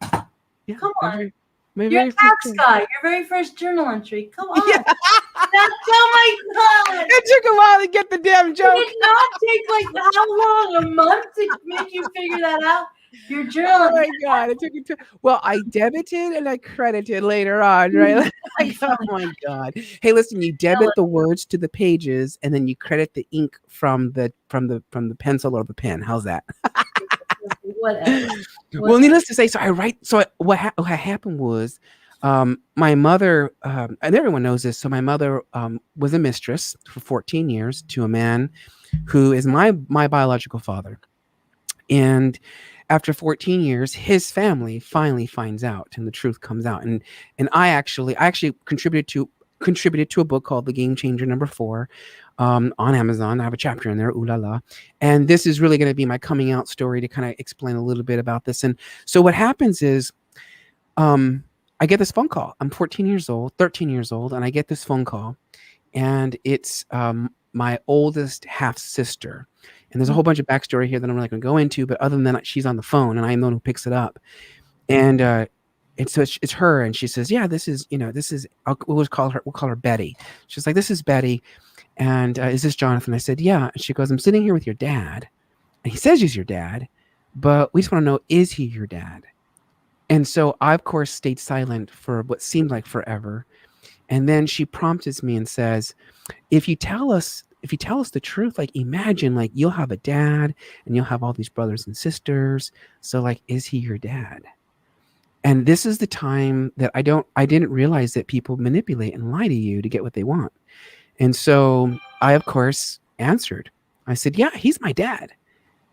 Yeah, Come on. my You're a very first tax journal. guy. Your very first journal entry. Come Yeah, on. That's, oh my God. it took a while to get the damn Did joke. it not take like how long? A month to make you figure that out? Your journal. Oh my God. It took it to, well, I debited and I credited later on, right? Funny, Like, oh funny. my God. Hey, listen, you debit the words to the pages and then you credit the ink from the pencil or the pen. How's that? Whatever. Well, Whatever. needless to say, what happened was my mother, and everyone knows this. So my mother was a mistress for 14 years to a man who is my biological father. And after 14 years, his family finally finds out, and the truth comes out. And I actually contributed to a book called The Game Changer Number 4 on Amazon. I have a chapter in there, ooh la la. And this is really going to be my coming out story to kind of explain a little bit about this. And so what happens is, I get this phone call. I'm 14 years old, 13 years old, and I get this phone call, and it's my oldest half sister. And there's a whole bunch of backstory here that I'm not going to go into, but other than that, she's on the phone, and I am the one who picks it up. And so it's her, and she says, "Yeah, we'll call her Betty." She's like, "This is Betty, and is this Jonathan?" I said, "Yeah." And she goes, "I'm sitting here with your dad, and he says he's your dad, but we just want to know, is he your dad?" And so I, of course, stayed silent for what seemed like forever. And then she prompts me and says, if you tell us the truth, like imagine like you'll have a dad and you'll have all these brothers and sisters. So like, is he your dad? And this is the time that I didn't realize that people manipulate and lie to you to get what they want. And so I, of course, answered. I said, "Yeah, he's my dad."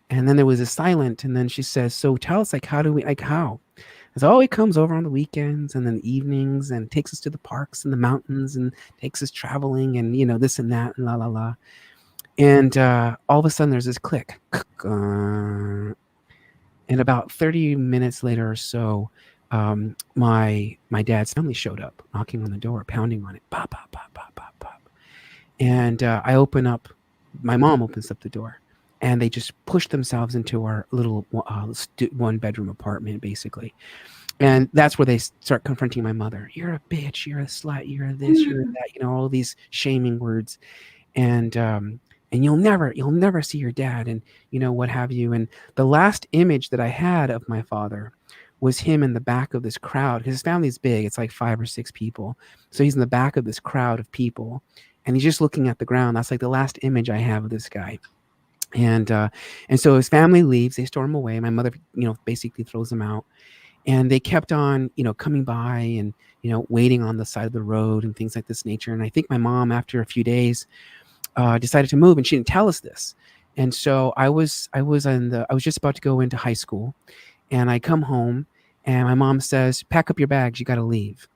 And then there was a silent, and then she says, "So tell us, like, how?" Because oh, he comes over on the weekends and then the evenings and takes us to the parks and the mountains and takes us traveling and this and that and la la la. And all of a sudden there's this click. And about 30 minutes later or so, my dad's family showed up, knocking on the door, pounding on it, pop, pop, pop, pop, pop, pop. And I open up. My mom opens up the door, and they just push themselves into our little one bedroom apartment, basically. And that's where they start confronting my mother. You're a bitch. You're a slut. You're a this. You're a that. All these shaming words. And you'll never see your dad, and what have you. And the last image that I had of my father was him in the back of this crowd, because his family's big. It's like 5 or 6 people. So he's in the back of this crowd of people, and he's just looking at the ground. That's like the last image I have of this guy. And so his family leaves. They storm away. My mother, basically throws them out. And they kept on, coming by and, waiting on the side of the road and things like this nature. And I think my mom, after a few days, decided to move, and she didn't tell us this. And so I was just about to go into high school, and I come home, and my mom says, "Pack up your bags. You got to leave."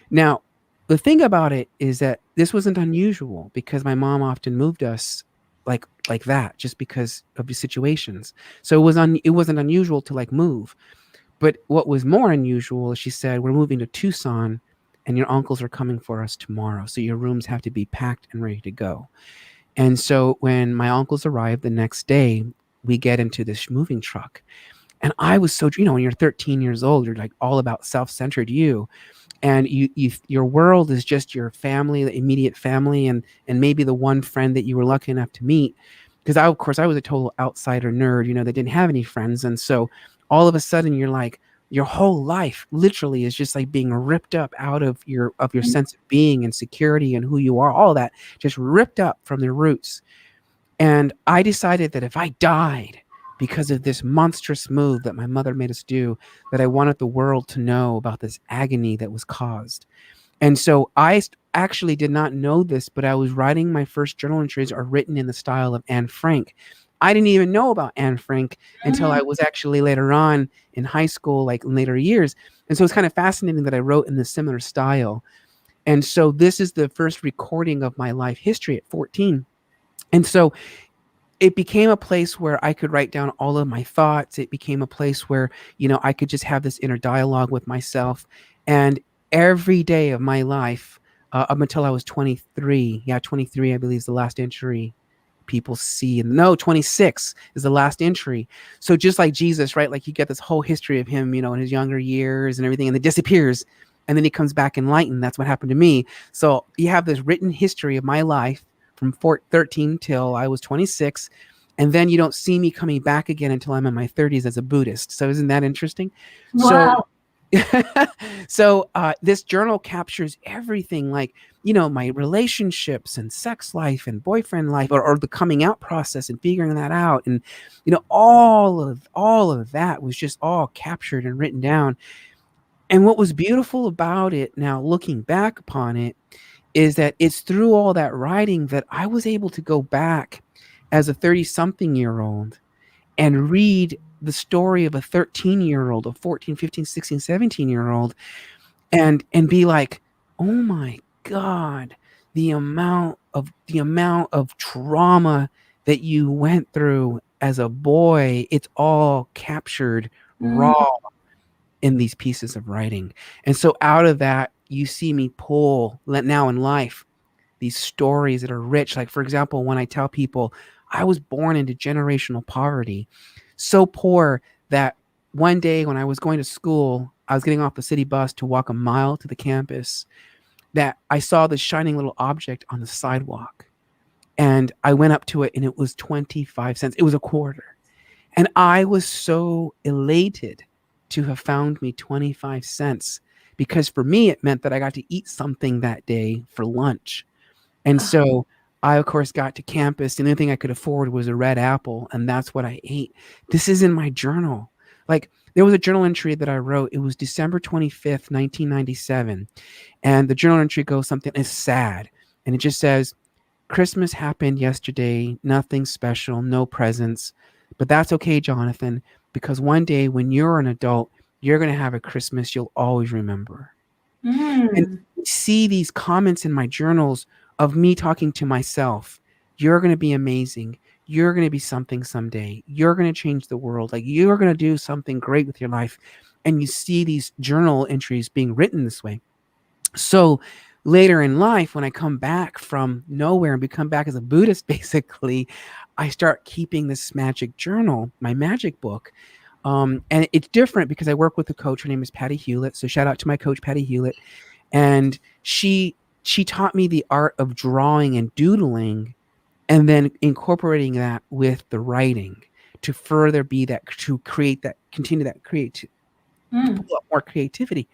Now, the thing about it is that this wasn't unusual, because my mom often moved us like that, just because of the situations. So it wasn't unusual to like move. But what was more unusual is she said, "We're moving to Tucson, and your uncles are coming for us tomorrow. So your rooms have to be packed and ready to go." And so when my uncles arrived the next day, we get into this moving truck. And I was so, when you're 13 years old, you're like all about self-centered you. And your world is just your family, the immediate family, and maybe the one friend that you were lucky enough to meet. Because of course, I was a total outsider nerd, that didn't have any friends. And so all of a sudden you're like, your whole life literally is just like being ripped up out of your sense of being and security and who you are, all that just ripped up from the roots. And I decided that if I died because of this monstrous move that my mother made us do, that I wanted the world to know about this agony that was caused. And so I actually did not know this, but I was writing my first journal entries are written in the style of Anne Frank. I didn't even know about Anne Frank until I was actually later on in high school, like in later years. And so it's kind of fascinating that I wrote in the similar style. And so this is the first recording of my life history at 14. And so it became a place where I could write down all of my thoughts. It became a place where, I could just have this inner dialogue with myself. And every day of my life, up until I was 23, 23, I believe is the last entry people see. And no, 26 is the last entry. So just like Jesus, right? Like you get this whole history of him, in his younger years and everything, and it disappears. And then he comes back enlightened. That's what happened to me. So you have this written history of my life from 13 till I was 26. And then you don't see me coming back again until I'm in my 30s as a Buddhist. So isn't that interesting? Wow. So this journal captures everything, like, my relationships and sex life and boyfriend life, or the coming out process and figuring that out. And, all of that was just all captured and written down. And what was beautiful about it, now looking back upon it, is that it's through all that writing that I was able to go back as a 30-something-year-old and read the story of a 13-year-old, a 14, 15, 16, 17-year-old, and be like, oh my God, the amount of trauma that you went through as a boy, it's all captured raw in these pieces of writing. And so out of that, you see me pull now in life these stories that are rich. Like, for example, when I tell people I was born into generational poverty, so poor that one day when I was going to school, I was getting off the city bus to walk a mile to the campus, that I saw this shining little object on the sidewalk. And I went up to it, and it was 25 cents. It was a quarter. And I was so elated to have found me 25 cents, because for me, it meant that I got to eat something that day for lunch. And so I, of course, got to campus. And the only thing I could afford was a red apple. And that's what I ate. This is in my journal. Like, there was a journal entry that I wrote. It was December 25th, 1997. And the journal entry goes something, it's sad. And it just says, Christmas happened yesterday, nothing special, no presents. But that's okay, Jonathan, because one day when you're an adult, you're going to have a Christmas you'll always remember. And see these comments in my journals of me talking to myself. You're going to be amazing. You're going to be something someday. You're going to change the world. Like, you're going to do something great with your life. and you see these journal entries being written this way. So later in life, when I come back from nowhere and become back as a Buddhist, basically, I start keeping this magic journal, my magic book. And it's different because I work with a coach. Her name is Patty Hewlett. So shout out to my coach, Patty Hewlett. And she taught me the art of drawing and doodling, and then incorporating that with the writing to further be that, to create that, continue that create, to Mm. pull up more creativity.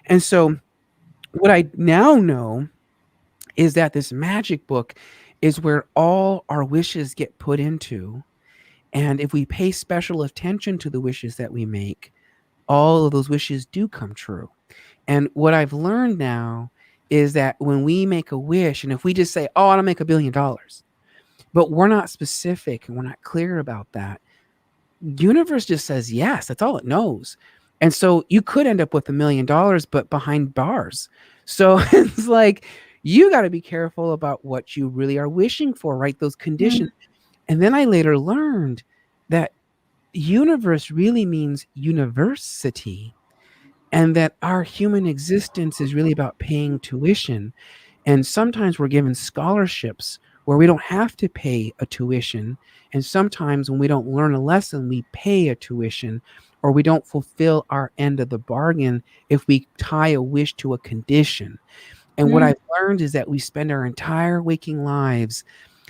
And so what I now know is that this magic book is where all our wishes get put into. And if we pay special attention to the wishes that we make, all of those wishes do come true. And what I've learned now is that when we make a wish, and if we just say, oh, I want to make $1 billion, but we're not specific and we're not clear about that, universe just says yes. That's all it knows. And so you could end up with $1 million, but behind bars. So it's like, you got to be careful about what you really are wishing for, right? Those conditions. Mm. And then I later learned that universe really means university, and that our human existence is really about paying tuition. And sometimes we're given scholarships where we don't have to pay a tuition. And sometimes when we don't learn a lesson, we pay a tuition, or we don't fulfill our end of the bargain if we tie a wish to a condition. And what Mm. I've learned is that we spend our entire waking lives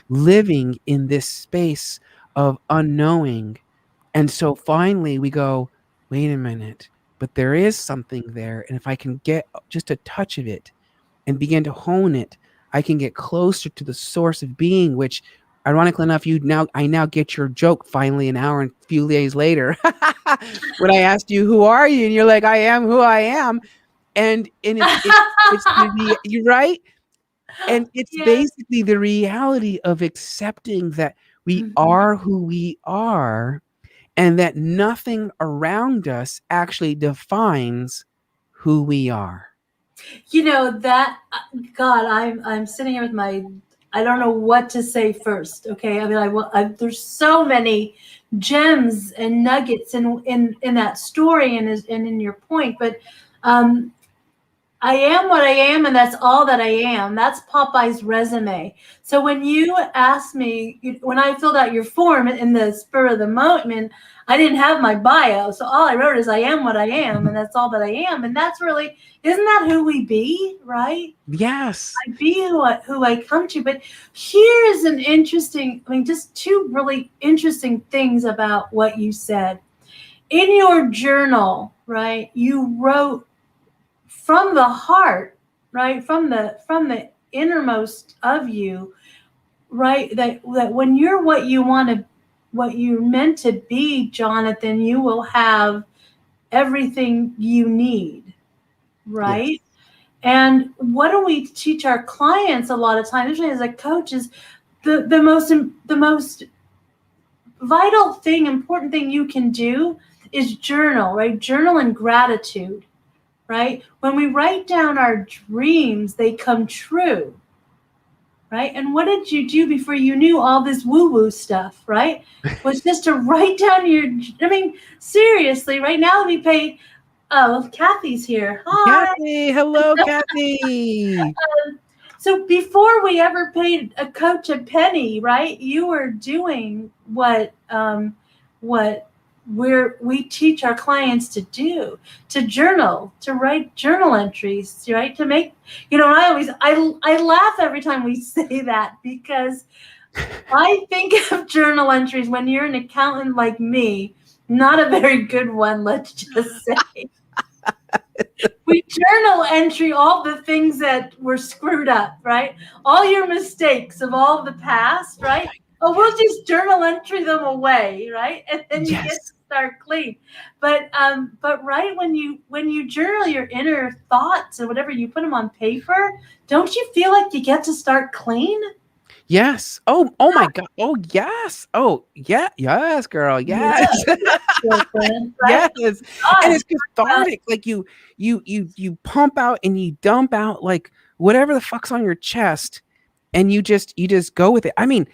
living in this space of unknowing. And so finally we go, wait a minute, but there is something there. And if I can get just a touch of it and begin to hone it, I can get closer to the source of being, which ironically enough, I now get your joke finally an hour and a few days later. When I asked you, who are you? And you're like, I am who I am. And you're right. And it's Yes. basically the reality of accepting that we Mhm. are who we are, and that nothing around us actually defines who we are. You know that God, I'm sitting here with my, I don't know what to say first. Okay, I mean, there's so many gems and nuggets in that story and in your point, but um, I am what I am, and that's all that I am. That's Popeye's resume. So when you asked me, when I filled out your form in the spur of the moment, I didn't have my bio. So all I wrote is I am what I am, and that's all that I am. And that's really, isn't that who we be, right? Yes. I be who I come to. But here is an interesting, I mean, just two really interesting things about what you said. In your journal, right, you wrote from the heart, right, from the innermost of you, right, that when you're what you want to, what you're meant to be, Jonathan, you will have everything you need, Yes. right? And what do we teach our clients a lot of times, especially as a coach, is the most vital thing, important thing you can do is journal, right? Journal in gratitude, right? When we write down our dreams, they come true, right? And what did you do before you knew all this woo-woo stuff, right? Was just to write down your, I mean, seriously, right now we pay, oh, Kathy's here. Hi. Kathy, hello, Kathy. So before we ever paid a coach a penny, right? You were doing what we teach our clients to do, to journal, to write journal entries, right? To make, you know, I laugh every time we say that, because I think of journal entries when you're an accountant like me, not a very good one, let's just say. We journal entry all the things that were screwed up, right? All your mistakes of all the past, right? Oh, we'll just journal entry them away, right? And then you get to Yes. start clean. But right, when you journal your inner thoughts and whatever, you put them on paper, don't you feel like you get to start clean? Yes. Oh my God. Oh yes. Oh yeah. Yes, girl. Yeah, Yes. girlfriend, right? Yes. And God, it's cathartic. Like you pump out and you dump out like whatever the fuck's on your chest, and you just go with it. I mean,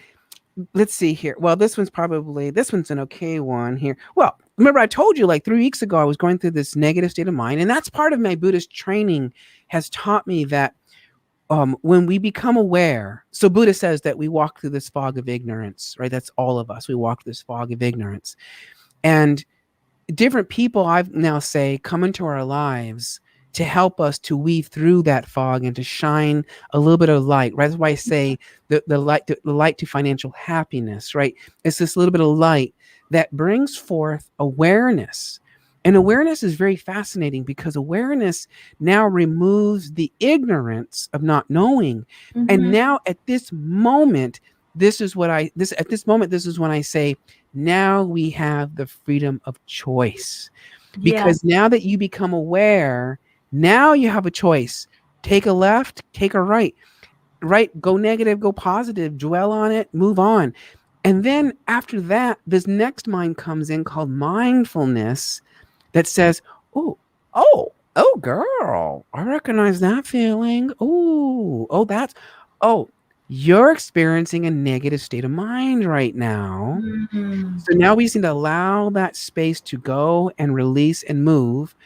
let's see here. Well, this one's an okay one here. Well, remember I told you like 3 weeks ago, I was going through this negative state of mind. And that's part of my Buddhist training has taught me that when we become aware, so Buddha says that we walk through this fog of ignorance, right? That's all of us. We walk through this fog of ignorance. And different people I've now say come into our lives to help us to weave through that fog and to shine a little bit of light. Right? That's why I say the light to financial happiness, right? It's this little bit of light that brings forth awareness. And awareness is very fascinating because awareness now removes the ignorance of not knowing. And now at this moment, this is when I say, now we have the freedom of choice. Because now that you become aware, now you have a choice. Take a left, take a right. Right, go negative, go positive, dwell on it, move on. And then after that, this next mind comes in called mindfulness that says, oh, girl, I recognize that feeling. You're experiencing a negative state of mind right now. So now we just need to allow that space to go and release and move.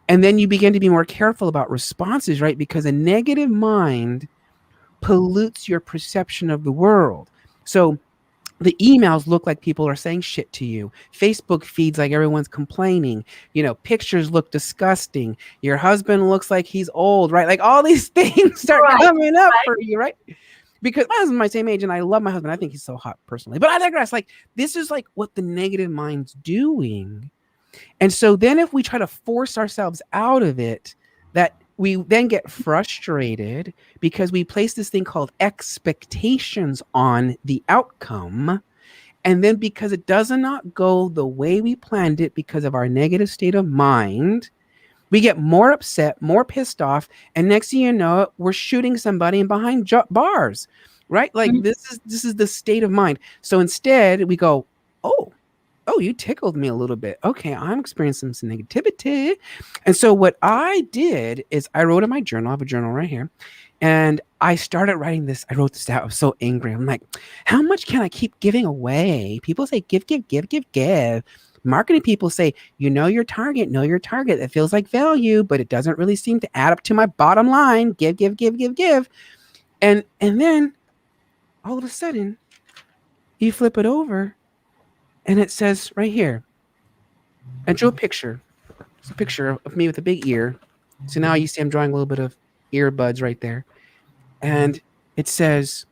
And then you begin to be more careful about responses, right? Because a negative mind pollutes your perception of the world. So the emails look like people are saying shit to you. Facebook feeds like everyone's complaining. Pictures look disgusting. Your husband looks like he's old, right? Like all these things start coming up for you, right? Because my husband's my same age and I love my husband. I think he's so hot personally. But I digress. Like this is like what the negative mind's doing. And so then if we try to force ourselves out of it, that we then get frustrated because we place this thing called expectations on the outcome. And then because it does not go the way we planned it because of our negative state of mind, we get more upset, more pissed off. And next thing you know, we're shooting somebody in behind bars, right? Like this is the state of mind. So instead we go, oh, you tickled me a little bit. Okay, I'm experiencing some negativity. And so what I did is I wrote in my journal. I have a journal right here. And I started writing this. I wrote this out. I was so angry. I'm like, how much can I keep giving away? People say, give. Marketing people say, know your target. It feels like value, but it doesn't really seem to add up to my bottom line. Give. And then all of a sudden, you flip it over and it says right here, I drew a picture. It's a picture of me with a big ear. So now you see I'm drawing a little bit of earbuds right there. And it says,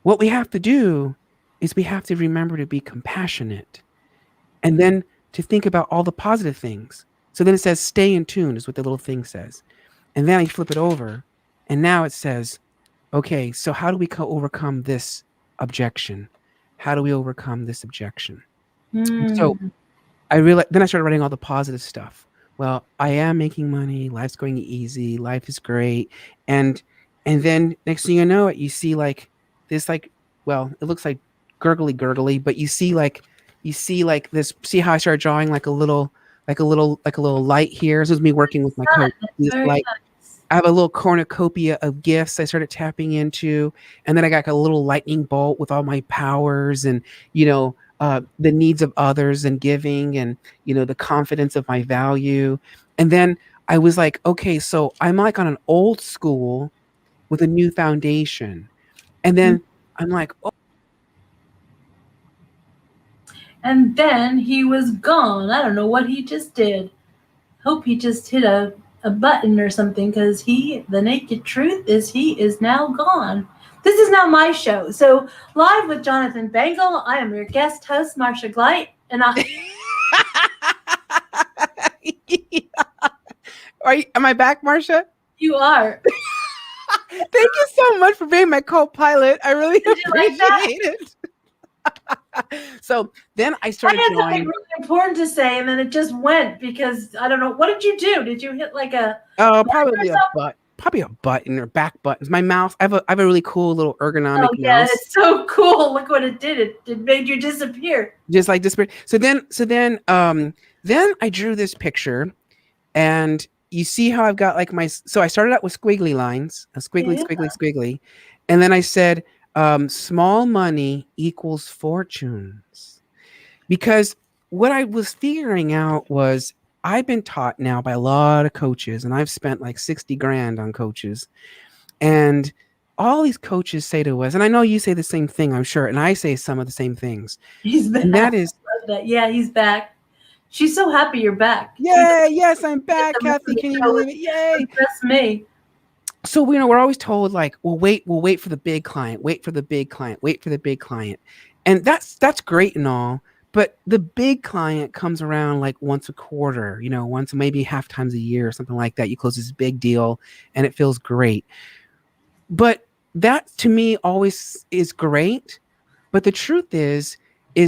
what we have to do is we have to remember to be compassionate. And then to think about all the positive things. So then it says, stay in tune is what the little thing says. And then I flip it over. And now it says, okay, so how do we overcome this objection? How do we overcome this objection? So I realized, then I started writing all the positive stuff. Well, I am making money. Life's going easy. Life is great. And then next thing you know it, you see like this, like, well, it looks like gurgly, but you see this, see how I started drawing like a little light here. This is me working with my coach. This light. I have a little cornucopia of gifts I started tapping into. And then I got a little lightning bolt with all my powers and, the needs of others and giving and, the confidence of my value. And then I was like, okay, so I'm like on an old school with a new foundation. And then I'm like, oh. And then he was gone. I don't know what he just did. Hope he just hit a button or something, because the naked truth is he is now gone. This is now my show. So live with Jonathan Bangle, I am your guest host, Marsha Gleit, and Am I back, Marsha? You are. Thank you so much for being my co-pilot. I really appreciate it. So then I started I had something really important to say, and then it just went because I don't know. What did you do? Did you hit like a probably a button or back buttons. My mouse. I have a really cool little ergonomic mouse. Yeah, it's so it Look what it did. It made you disappear. Just like disappear. So then I drew this picture, and you see how I've got like so I started out with squiggly lines, squiggly, and then I said, small money equals fortunes. Because what I was figuring out was I've been taught now by a lot of coaches, and I've spent like 60 grand on coaches. And all these coaches say to us, and I know you say the same thing, I'm sure, and I say some of the same things. He's And back. that is, Love that. Yeah, he's back. She's so happy you're back. She yay, yes, I'm gets back, to listen Kathy. to the Can you show believe it? Yay. with just me. So we're always told like, we'll wait for the big client, wait for the big client, wait for the big client. And that's great and all, but the big client comes around like once a quarter, once maybe half times a year or something like that. You close this big deal and it feels great. But that to me always is great. But the truth is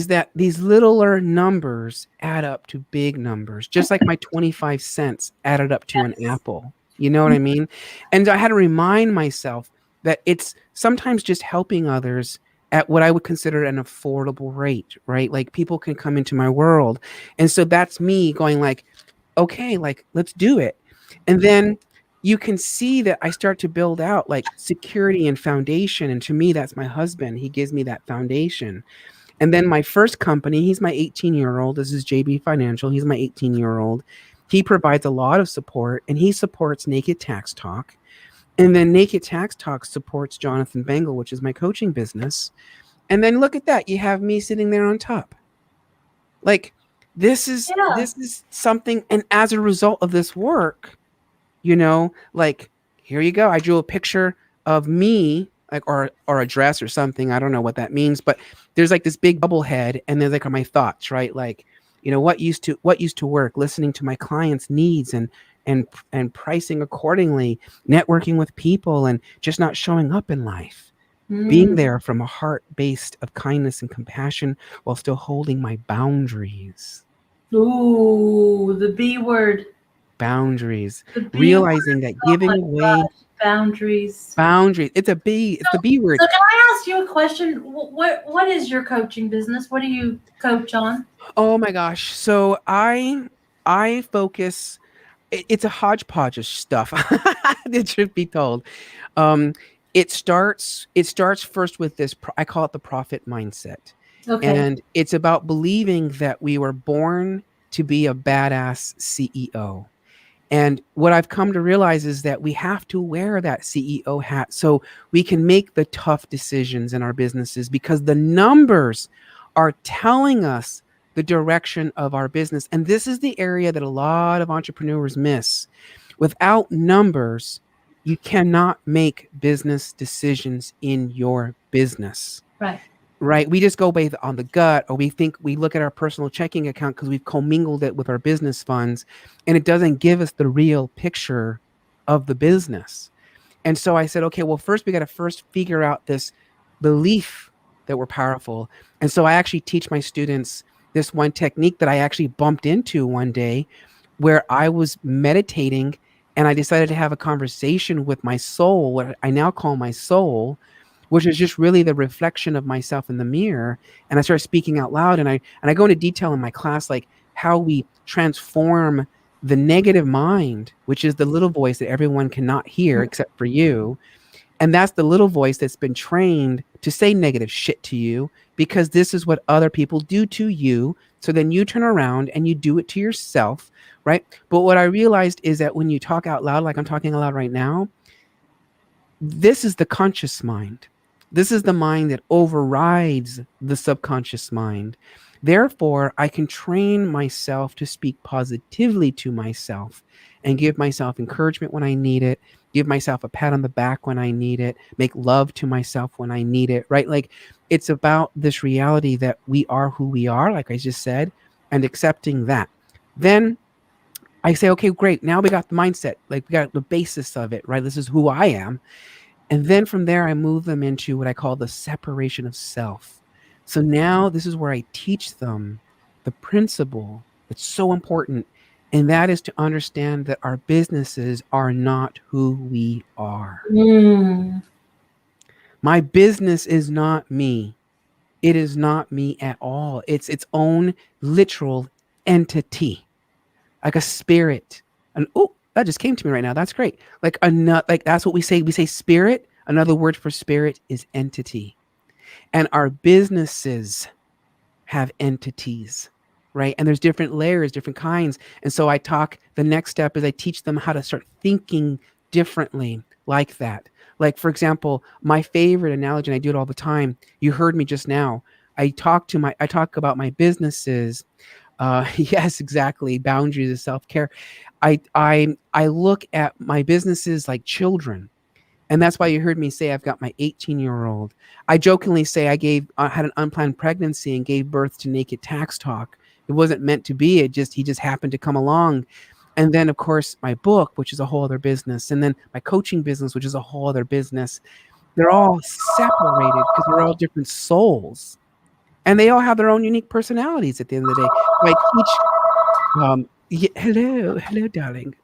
that these littler numbers add up to big numbers, just like my 25 cents added up to an Yes. apple. You know what I mean? And I had to remind myself that it's sometimes just helping others at what I would consider an affordable rate, right? Like people can come into my world. And so that's me going like, okay, like let's do it. And then you can see that I start to build out like security and foundation. And to me, that's my husband. He gives me that foundation. And then my first company, he's my 18-year-old. This is JB Financial. He's my 18-year-old. He provides a lot of support and he supports Naked Tax Talk. And then Naked Tax Talk supports Jonathan Bengal, which is my coaching business. And then look at that. You have me sitting there on top. Like Yeah. this is something. And as a result of this work, like here you go. I drew a picture of me, like or a dress or something. I don't know what that means, but there's like this big bubble head, and there's like my thoughts, right? Like, what used to work, listening to my clients' needs and pricing accordingly, networking with people, and just not showing up in life. Being Mm. there from a heart based of kindness and compassion while still holding my boundaries. Ooh, the B word. Boundaries. The B word. Realizing that Oh giving my away gosh. Boundaries. boundaries. It's a B. It's the So, B word. so can I ask you a question? What is your coaching business? What do you coach on? Oh my gosh. So I focus. It's a hodgepodge of stuff. The truth be told, um, it starts first with this. I call it the profit mindset, Okay. and it's about believing that we were born to be a badass CEO. And what I've come to realize is that we have to wear that CEO hat so we can make the tough decisions in our businesses because the numbers are telling us the direction of our business. And this is the area that a lot of entrepreneurs miss. Without numbers, you cannot make business decisions in your business. Right. Right? We just go based on the gut, or we look at our personal checking account because we've commingled it with our business funds, and it doesn't give us the real picture of the business. And so I said, okay, well, first we got to first figure out this belief that we're powerful. And so I actually teach my students this one technique that I actually bumped into one day where I was meditating and I decided to have a conversation with my soul, what I now call my soul, which is just really the reflection of myself in the mirror. And I started speaking out loud, and I go into detail in my class, like how we transform the negative mind, which is the little voice that everyone cannot hear except for you. And that's the little voice that's been trained to say negative shit to you because this is what other people do to you. So then you turn around and you do it to yourself, right? But what I realized is that when you talk out loud, like I'm talking out loud right now, this is the conscious mind. This is the mind that overrides the subconscious mind. Therefore, I can train myself to speak positively to myself and give myself encouragement when I need it, give myself a pat on the back when I need it, make love to myself when I need it, right? Like it's about this reality that we are who we are, like I just said, and accepting that. Then I say, okay, great. Now we got the mindset, like we got the basis of it, right? This is who I am. And then from there, I move them into what I call the separation of self. So now this is where I teach them the principle that's so important. And that is to understand that our businesses are not who we are. Mm. My business is not me. It is not me at all. It's its own literal entity, like a spirit. And oh, that just came to me right now. That's great. Like that's what we say. We say spirit. Another word for spirit is entity. And our businesses have entities. right? And there's different layers, different kinds. And so the next step is I teach them how to start thinking differently like that. Like, for example, my favorite analogy, and I do it all the time, you heard me just now. I talk about my businesses. Yes, exactly. Boundaries of self-care. I look at my businesses like children. And that's why you heard me say I've got my 18-year-old. I jokingly say I had an unplanned pregnancy and gave birth to Naked Tax Talk. It wasn't meant to be. He just happened to come along. And then of course my book, which is a whole other business, and then my coaching business, which is a whole other business. They're all separated because we're all different souls, and they all have their own unique personalities. At the end of the day, so I teach. Hello, darling.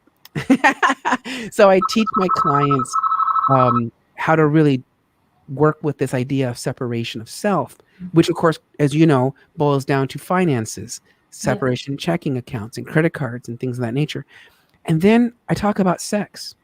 So I teach my clients how to really work with this idea of separation of self, which, of course, as you know, boils down to finances, Yeah. separation checking accounts and credit cards and things of that nature. And then I talk about sex.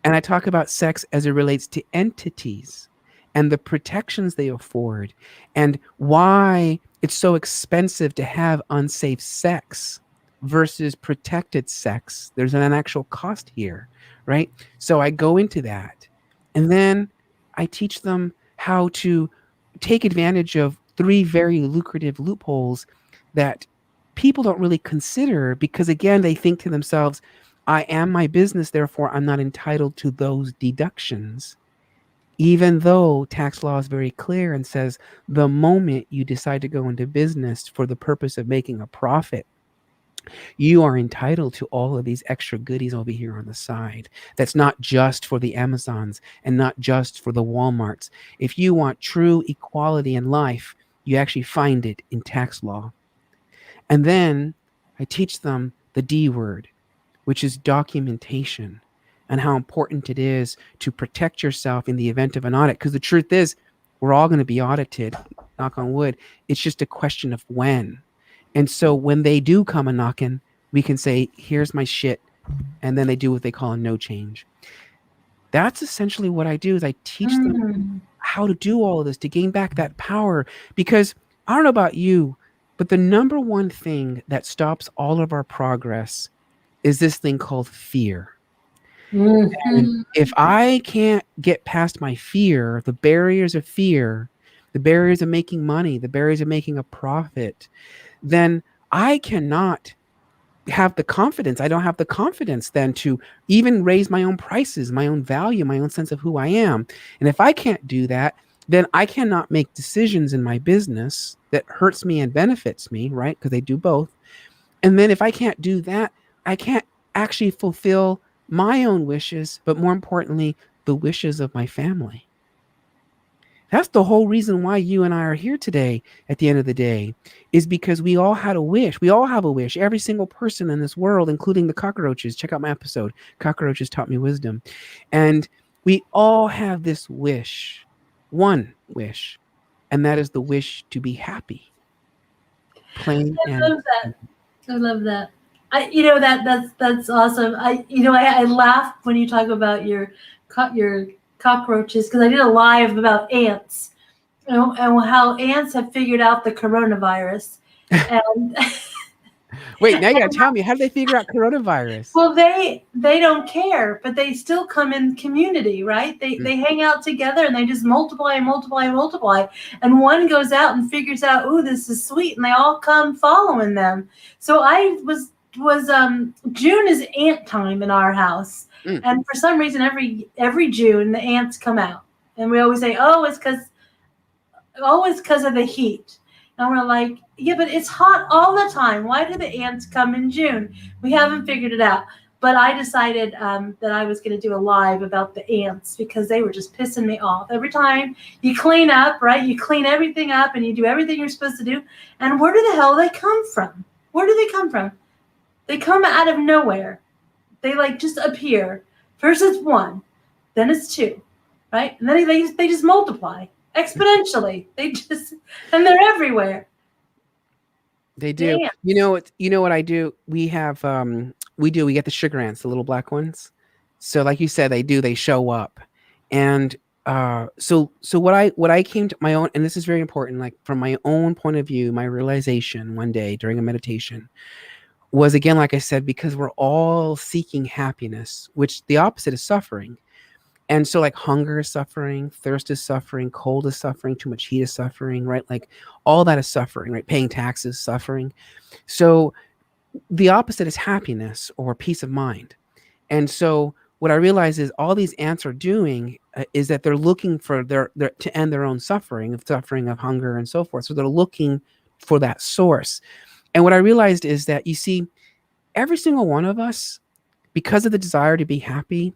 And I talk about sex as it relates to entities and the protections they afford and why it's so expensive to have unsafe sex versus protected sex. There's an actual cost here, right? So I go into that. And then I teach them how to take advantage of three very lucrative loopholes that people don't really consider because, again, they think to themselves, I am my business, therefore I'm not entitled to those deductions. Even though tax law is very clear and says the moment you decide to go into business for the purpose of making a profit, you are entitled to all of these extra goodies over here on the side. That's not just for the Amazons and not just for the Walmarts. If you want true equality in life, you actually find it in tax law. And then I teach them the D word, which is documentation, and how important it is to protect yourself in the event of an audit. Because the truth is, we're all going to be audited, knock on wood. It's just a question of when. And so when they do come a knocking, we can say, here's my shit. And then they do what they call a no change. That's essentially what I do is I teach them Mm. how to do all of this to gain back that power. Because I don't know about you, but the number one thing that stops all of our progress is this thing called fear. And Mhm. if I can't get past my fear, the barriers of making money, the barriers of making a profit, then I cannot have the confidence. I don't have the confidence then to even raise my own prices, my own value, my own sense of who I am. And if I can't do that, then I cannot make decisions in my business that hurts me and benefits me, right? Because they do both. And then if I can't do that, I can't actually fulfill my own wishes, but more importantly, the wishes of my family. That's the whole reason why you and I are here today at the end of the day, is because we all had a wish. We all have a wish. Every single person in this world, including the cockroaches. Check out my episode, Cockroaches Taught Me Wisdom. And we all have this wish, one wish, and that is the wish to be happy. Plain I and love that. I love that. That's awesome. I laugh when you talk about your cockroaches because I did a live about ants, and how ants have figured out the coronavirus, and wait, now you gotta tell me, how do they figure out coronavirus? well, they don't care, but they still come in community, right? They hang out together and they just multiply and multiply and multiply. And one goes out and figures out, oh, this is sweet, and they all come following them. So I was June is ant time in our house, Mm. and for some reason every June the ants come out, and we always say, oh, it's because of the heat. And we're like, yeah, but it's hot all the time. Why do the ants come in June? We haven't figured it out. But I decided that I was going to do a live about the ants because they were just pissing me off. Every time you clean up, right? You clean everything up and you do everything you're supposed to do. And where do the hell they come from? Where do they come from? They come out of nowhere. They like just appear. First it's one, then it's two, right? And then they just multiply exponentially. And they're everywhere. They do. Damn. You know what I do? We get the sugar ants, the little black ones. So like you said, they show up. And So what I came to my own, and this is very important, like from my own point of view, my realization one day during a meditation was, again, like I said, because we're all seeking happiness, which the opposite is suffering. And so, like, hunger is suffering, thirst is suffering, cold is suffering, too much heat is suffering, right? Like, all that is suffering, right? Paying taxes, suffering. So the opposite is happiness or peace of mind. And so what I realize is all these ants are doing is that they're looking for their to end their own suffering of hunger and so forth. So they're looking for that source. And what I realized is that, you see, every single one of us, because of the desire to be happy,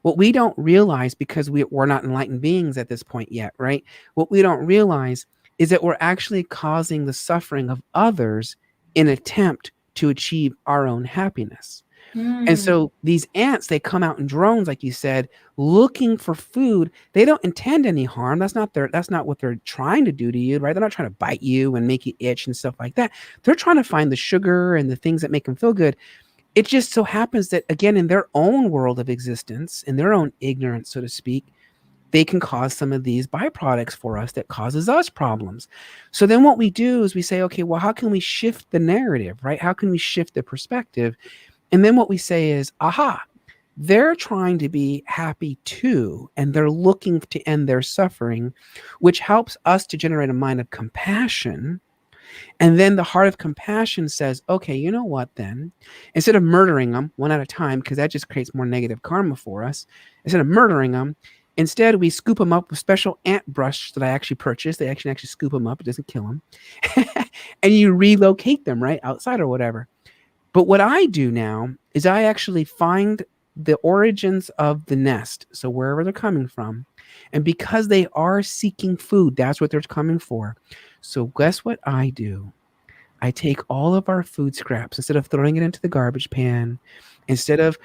what we don't realize, because we're not enlightened beings at this point yet, right? What we don't realize is that we're actually causing the suffering of others in an attempt to achieve our own happiness. And Mm. so these ants, they come out in drones, like you said, looking for food. They don't intend any harm. That's not what they're trying to do to you, right? They're not trying to bite you and make you itch and stuff like that. They're trying to find the sugar and the things that make them feel good. It just so happens that, again, in their own world of existence, in their own ignorance, so to speak, they can cause some of these byproducts for us that causes us problems. So then what we do is we say, okay, well, how can we shift the narrative, right? How can we shift the perspective? And then what we say is, aha, they're trying to be happy too, and they're looking to end their suffering, which helps us to generate a mind of compassion. And then the heart of compassion says, okay, you know what then? Instead of murdering them one at a time, because that just creates more negative karma for us, instead of murdering them, instead we scoop them up with special ant brush that I actually purchased. They actually scoop them up. It doesn't kill them. And you relocate them right outside or whatever. But what I do now is I actually find the origins of the nest, so wherever they're coming from. And because they are seeking food, that's what they're coming for. So guess what I do? I take all of our food scraps, instead of throwing it into the garbage pan, instead of,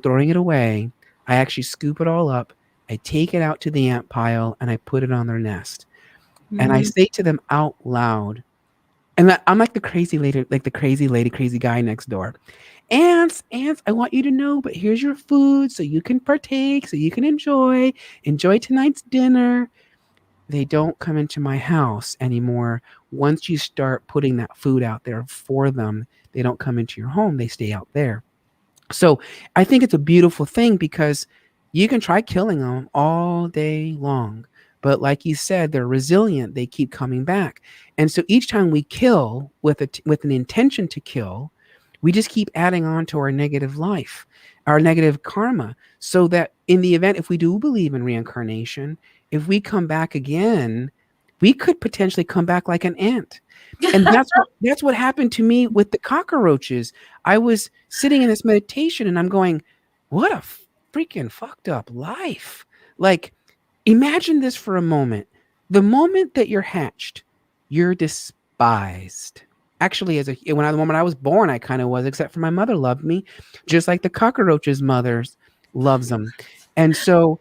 throwing it away, I actually scoop it all up. I take it out to the ant pile and I put it on their nest. And I Mm. say to them out loud, and I'm like the crazy guy next door. Ants, ants, I want you to know, but here's your food so you can partake, so you can enjoy tonight's dinner. They don't come into my house anymore. Once you start putting that food out there for them, they don't come into your home. They stay out there. So I think it's a beautiful thing, because you can try killing them all day long. But like you said, they're resilient. They keep coming back. And so each time we kill with an intention to kill, we just keep adding on to our negative life, our negative karma. So that in the event, if we do believe in reincarnation, if we come back again, we could potentially come back like an ant. And that's what happened to me with the cockroaches. I was sitting in this meditation and I'm going, what a freaking fucked up life. Like, imagine this for a moment. The moment that you're hatched, you're despised. Actually, the moment I was born, I kind of was, except for my mother loved me, just like the cockroaches' mothers loves them. And so,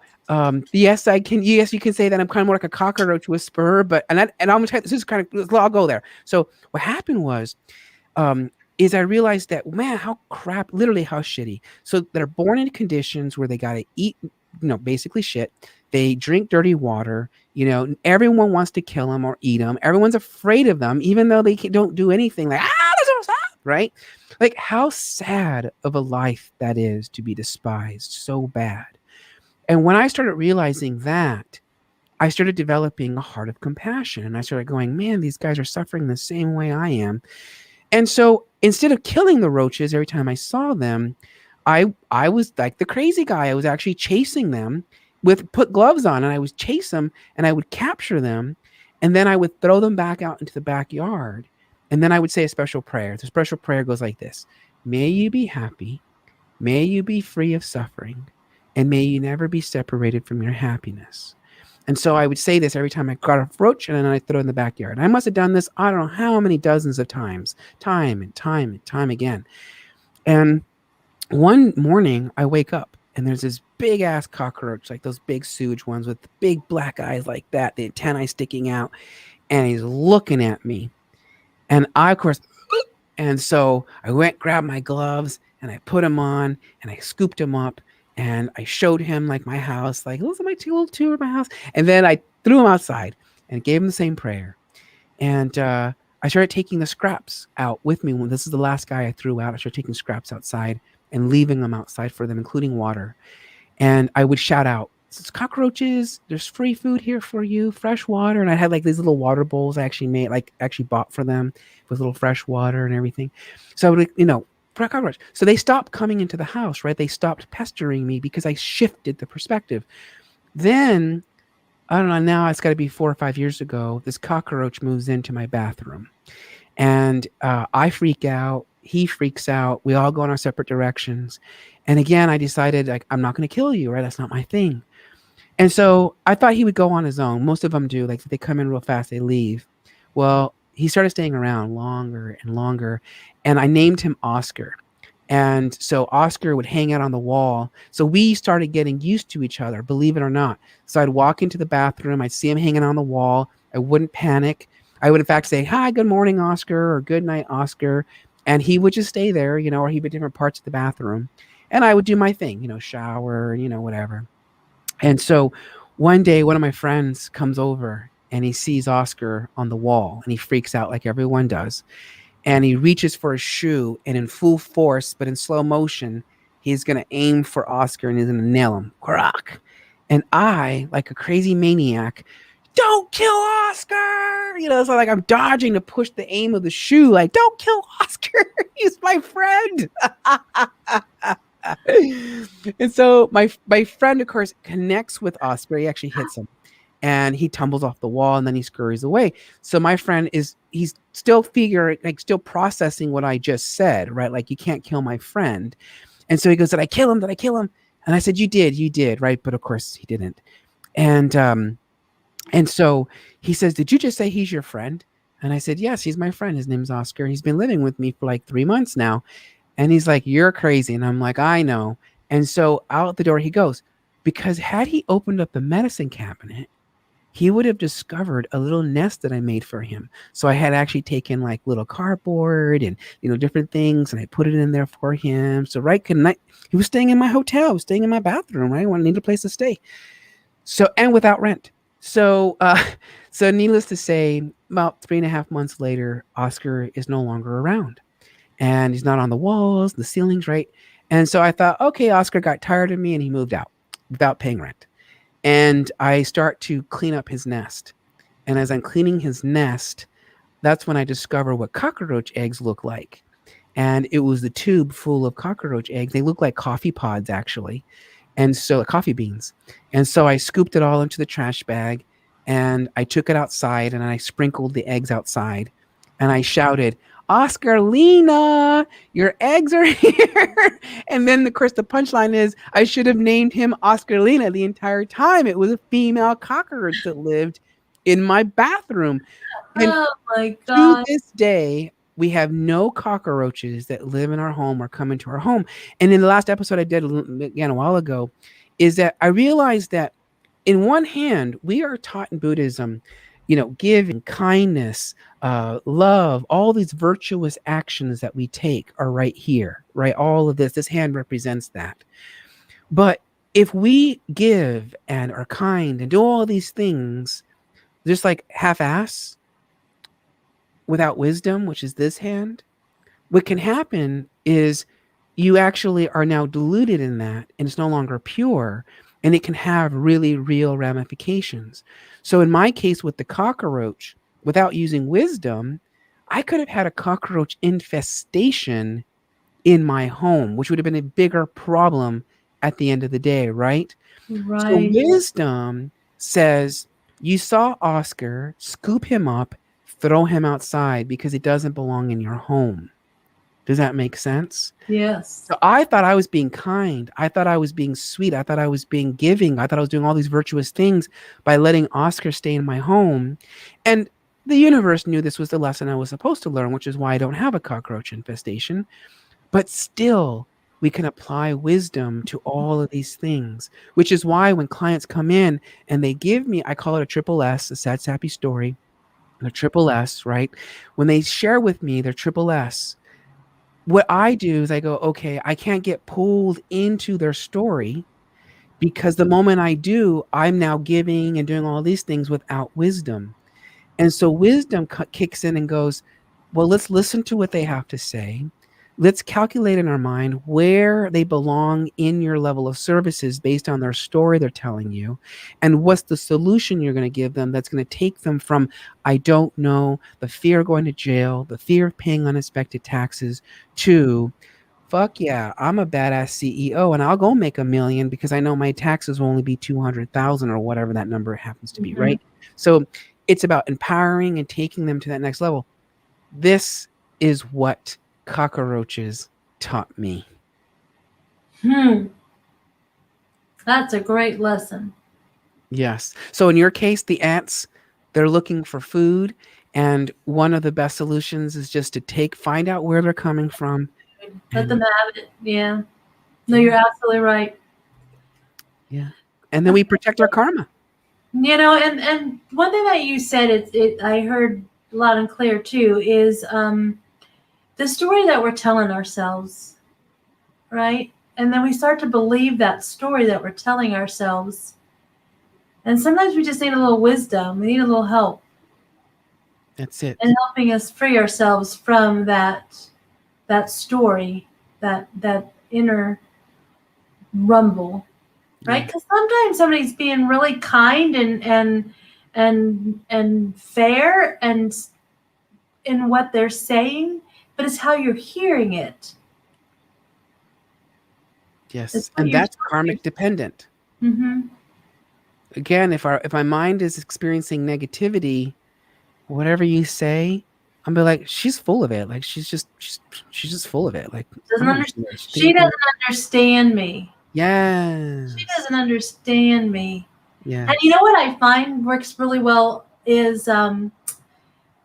yes, I can. Yes, you can say that I'm kind of more like a cockroach whisperer. But and I'm gonna tell you, this is kind of. I'll go there. So what happened was, um, is I realized that, man, how crap, literally how shitty. So they're born in conditions where they gotta eat, basically shit. They drink dirty water. Everyone wants to kill them or eat them. Everyone's afraid of them, even though they don't do anything. Like, right? Like, how sad of a life that is, to be despised so bad. And when I started realizing that, I started developing a heart of compassion, and I started going, man, these guys are suffering the same way I am. And so instead of killing the roaches every time I saw them, I was like the crazy guy. I was actually chasing them, with put gloves on, and I would chase them and I would capture them, and then I would throw them back out into the backyard. And then I would say a special prayer. The special prayer goes like this: May you be happy, may you be free of suffering, and may you never be separated from your happiness. And so I would say this every time I got a roach, and then I throw it in the backyard. And I must have done this, I don't know how many dozens of times, time and time and time again. And one morning I wake up and there's this big ass cockroach, like those big sewage ones with big black eyes like that, the antennae sticking out, and he's looking at me. And I, of course, and so I went, grabbed my gloves, and I put them on, and I scooped him up, and I showed him like my house, like, "Those are my two little tour of my house." And then I threw him outside and gave him the same prayer. And I started taking the scraps out with me. When this is the last guy I threw out, I started taking scraps outside and leaving them outside for them, including water. And I would shout out, "It's cockroaches, there's free food here for you, fresh water." And I had like these little water bowls I actually made, like actually bought for them with little fresh water and everything. So I would, for a cockroach. So they stopped coming into the house, right? They stopped pestering me because I shifted the perspective. Then, I don't know, now it's got to be 4 or 5 years ago, this cockroach moves into my bathroom. And I freak out. He freaks out. We all go in our separate directions. And again, I decided, like, I'm not going to kill you, right? That's not my thing. And so I thought he would go on his own. Most of them do. Like, they come in real fast, they leave. Well, he started staying around longer and longer. And I named him Oscar. And so Oscar would hang out on the wall. So we started getting used to each other, believe it or not. So I'd walk into the bathroom, I'd see him hanging on the wall. I wouldn't panic. I would, in fact, say, "Hi, good morning, Oscar," or "Good night, Oscar." And he would just stay there, or he'd be different parts of the bathroom. And I would do my thing, shower, whatever. And so one day, one of my friends comes over and he sees Oscar on the wall and he freaks out like everyone does. And he reaches for his shoe, and in full force, but in slow motion, he's going to aim for Oscar and he's going to nail him. Crack. And I, like a crazy maniac, "Don't kill Oscar!" So like I'm dodging to push the aim of the shoe, like, "Don't kill Oscar. He's my friend." And so my friend, of course, connects with Oscar. He actually hits him and he tumbles off the wall and then he scurries away. So my friend he's still still processing what I just said, right? Like, you can't kill my friend. And so he goes, "Did I kill him? Did I kill him?" And I said, you did, right? But of course he didn't. And so he says, "Did you just say he's your friend?" And I said, "Yes, he's my friend. His name's Oscar. He's been living with me for like 3 months now." And he's like, "You're crazy." And I'm like, "I know." And so out the door he goes, because had he opened up the medicine cabinet, he would have discovered a little nest that I made for him. So I had actually taken like little cardboard and, different things, and I put it in there for him. So, right, he was staying in my hotel, staying in my bathroom, right? I needed a place to stay. So, and without rent. So, so needless to say, about 3.5 months later, Oscar is no longer around, and he's not on the walls, the ceilings, right? And so I thought, okay, Oscar got tired of me and he moved out without paying rent. And I start to clean up his nest. And as I'm cleaning his nest, that's when I discover what cockroach eggs look like. And it was the tube full of cockroach eggs. They look like coffee pods, actually. And so, coffee beans. And so I scooped it all into the trash bag and I took it outside and I sprinkled the eggs outside. And I shouted, "Oscar Lena, your eggs are here." And then, of course, the punchline is I should have named him Oscar Lena the entire time. It was a female cockroach that lived in my bathroom. And Oh my to God. this day, we have no cockroaches that live in our home or come into our home. And in the last episode I did again a while ago, is that I realized that in one hand, we are taught in Buddhism, giving, kindness, love, all these virtuous actions that we take are right here, right? All of this hand represents that. But if we give and are kind and do all these things, just like half-ass, without wisdom, which is this hand, what can happen is you actually are now diluted in that and it's no longer pure, and it can have really real ramifications. So in my case with the cockroach, without using wisdom, I could have had a cockroach infestation in my home, which would have been a bigger problem at the end of the day, right? So Right. wisdom says, you saw Oscar, scoop him up, throw him outside because he doesn't belong in your home. Does that make sense? Yes. So I thought I was being kind. I thought I was being sweet. I thought I was being giving. I thought I was doing all these virtuous things by letting Oscar stay in my home. And the universe knew this was the lesson I was supposed to learn, which is why I don't have a cockroach infestation. But still, we can apply wisdom to all of these things, which is why when clients come in and they give me, I call it a triple S, a sad, sappy story, a triple S, right? When they share with me their triple S, what I do is I go, okay, I can't get pulled into their story because the moment I do, I'm now giving and doing all these things without wisdom. And so wisdom kicks in and goes, well, let's listen to what they have to say. Let's calculate in our mind where they belong in your level of services based on their story they're telling you. And what's the solution you're going to give them that's going to take them from, I don't know, the fear of going to jail, the fear of paying unexpected taxes, to, fuck yeah, I'm a badass CEO and I'll go make a million because I know my taxes will only be 200,000 or whatever that number happens to be, Mhm. right? So it's about empowering and taking them to that next level. This is what cockroaches taught me. Hmm. That's a great lesson. Yes. So in your case, the ants, they're looking for food. And one of the best solutions is just to find out where they're coming from. Let them And have it. Yeah. No, yeah, you're absolutely right. yeah. And then we protect our karma. And one thing that you said, it I heard loud and clear too, is the story that we're telling ourselves, right? And then we start to believe that story that we're telling ourselves. And sometimes we just need a little wisdom. We need a little help That's it. in helping us free ourselves from that story, that inner rumble, right? Yeah. Because sometimes somebody's being really kind and fair and in what they're saying, but it's how you're hearing it. Yes. It's what And you're that's telling karmic dependent. yourself. Mm-hmm. Again, if my mind is experiencing negativity, whatever you say, I'm be like, she's full of it. Like she's just full of it. Like I Doesn't don't understand. understand what she's She thinking. doesn't understand me. She Yes. doesn't understand me. And you Yes. know what I find works really well is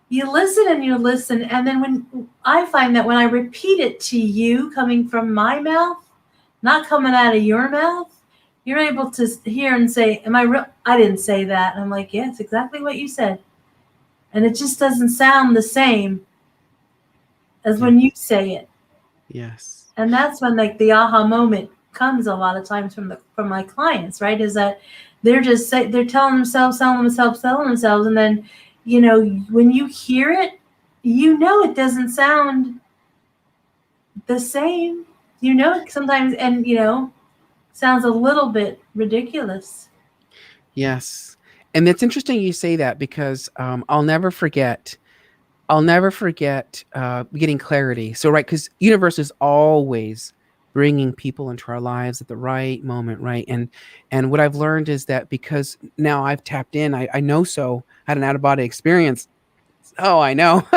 you listen, and then when I find that when I repeat it to you coming from my mouth, not coming out of your mouth, you're able to hear and say, "Am I real? I didn't say that." And I'm like, "Yeah, it's exactly what you said," and it just doesn't sound the same as Yeah. when you say it. Yes. And that's when like the aha moment comes a lot of times from my clients, right? Is that they're telling themselves, and then when you hear it, it doesn't sound the same. Sometimes, and sounds a little bit ridiculous. Yes. And it's interesting you say that because I'll never forget. I'll never forget getting clarity. So, right, because universe is always bringing people into our lives at the right moment, right? And what I've learned is that because now I've tapped in, I know so had an out of body experience. Oh, I know,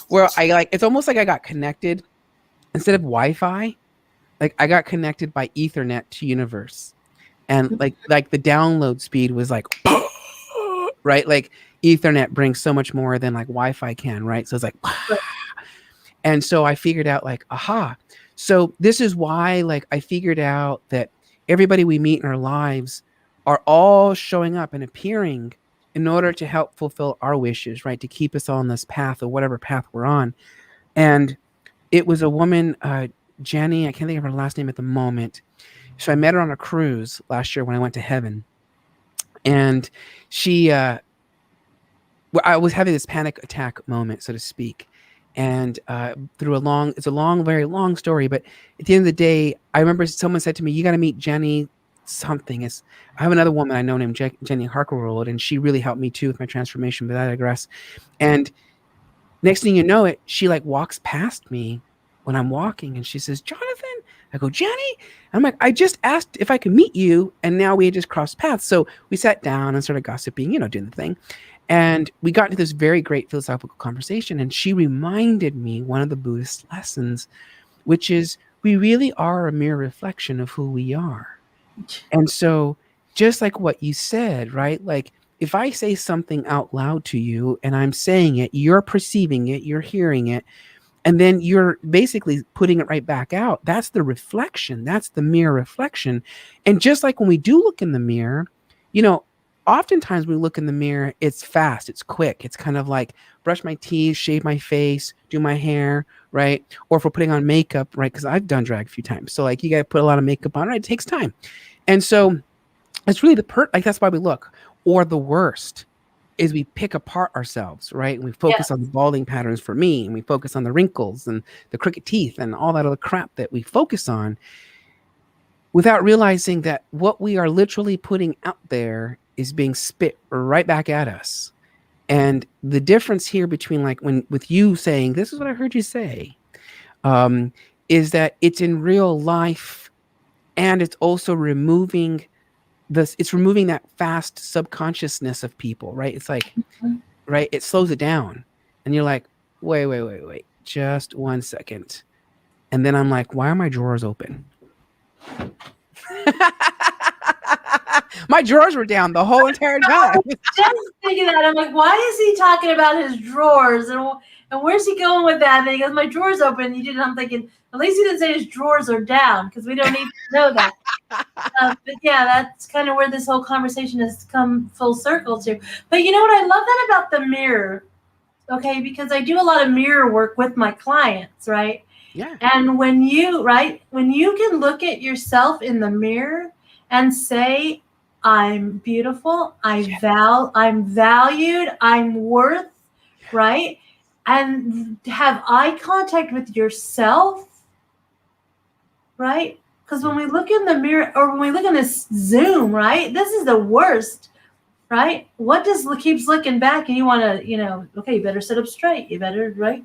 where I like it's almost like I got connected instead of Wi-Fi. Like I got connected by Ethernet to universe, and like the download speed was like right, like Ethernet brings so much more than like Wi-Fi can, right? So it's like But and so I figured out like aha, so this is why like I figured out that everybody we meet in our lives are all showing up and appearing in order to help fulfill our wishes, right, to keep us on this path or whatever path we're on. And it was a woman, Jenny, I can't think of her last name at the moment. So I met her on a cruise last year when I went to heaven. And she I was having this panic attack moment, so to speak. And through it's a long, very long story, but at the end of the day, I remember someone said to me, "You got to meet Jenny something." I have another woman I know named Jenny Harkerwold, and she really helped me too with my transformation. But I digress. And next thing you know, she like walks past me when I'm walking, and she says, "Jonathan." I go, "Jenny." I'm like, "I just asked if I could meet you, and now we had just crossed paths." So we sat down and started gossiping, doing the thing. And we got into this very great philosophical conversation. And she reminded me one of the Buddhist lessons, which is we really are a mere reflection of who we are. And so, just like what you said, right? Like, if I say something out loud to you and I'm saying it, you're perceiving it, you're hearing it, and then you're basically putting it right back out. That's the reflection, that's the mirror reflection. And just like when we do look in the mirror, you know, oftentimes when we look in the mirror, it's fast, it's quick. It's kind of like brush my teeth, shave my face, do my hair, right? Or if we're putting on makeup, right? Because I've done drag a few times. So like you got to put a lot of makeup on, right? It takes time. And so it's really like that's why we look. Or the worst is we pick apart ourselves, right? And we focus Yes. on the balding patterns for me, and we focus on the wrinkles and the crooked teeth and all that other crap that we focus on without realizing that what we are literally putting out there is being spit right back at us. And the difference here between like when with you saying, this is what I heard you say, um, is that it's in real life and it's also removing this, it's removing that fast subconsciousness of people, right? It's like, right, it slows it down. And you're like, wait, just 1 second. And then I'm like, why are my drawers open? My drawers were down the whole entire time. Just thinking that, I'm like, why is he talking about his drawers, and where's he going with that? And he goes, my drawers open. You did. I'm thinking, at least he didn't say his drawers are down, because we don't need to know that. But yeah, that's kind of where this whole conversation has come full circle to. But you know what? I love that about the mirror. Okay, because I do a lot of mirror work with my clients, right? Yeah. And when you can look at yourself in the mirror and say, I'm beautiful, I'm valued, I'm worth, right? And have eye contact with yourself, right? Because when we look in the mirror, or when we look in this Zoom, right? This is the worst, right? What does keeps looking back, and you want to, okay, you better sit up straight. You better, right?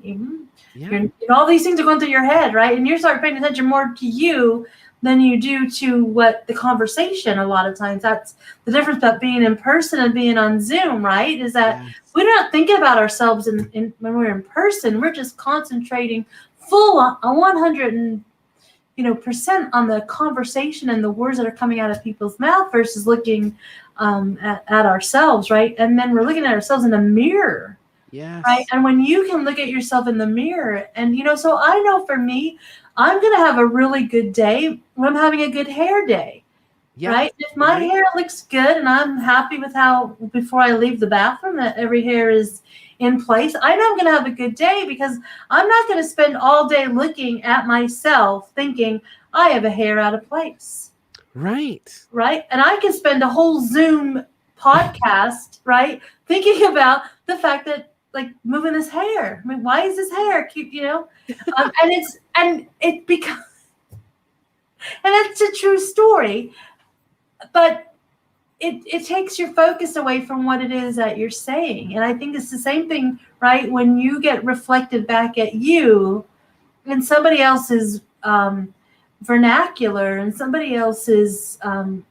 Yeah. All these things are going through your head, right? And you start paying attention more to you than you do to what the conversation. A lot of times, that's the difference about being in person and being on Zoom, right? Is that we're not thinking about ourselves when we're in person. We're just concentrating full on 100% on the conversation and the words that are coming out of people's mouth versus looking at ourselves, right? And then we're looking at ourselves in a mirror. Yes. Right. And when you can look at yourself in the mirror, and so I know for me, I'm going to have a really good day when I'm having a good hair day. Yeah. Right. If my hair looks good and I'm happy with how, before I leave the bathroom, that every hair is in place, I know I'm going to have a good day, because I'm not going to spend all day looking at myself thinking I have a hair out of place. Right. Right. And I can spend a whole Zoom podcast, right, thinking about the fact that, like, moving this hair. I mean, why is this hair cute? And it becomes, and it's a true story, but it takes your focus away from what it is that you're saying. And I think it's the same thing, right? When you get reflected back at you and somebody else's vernacular and somebody else's tone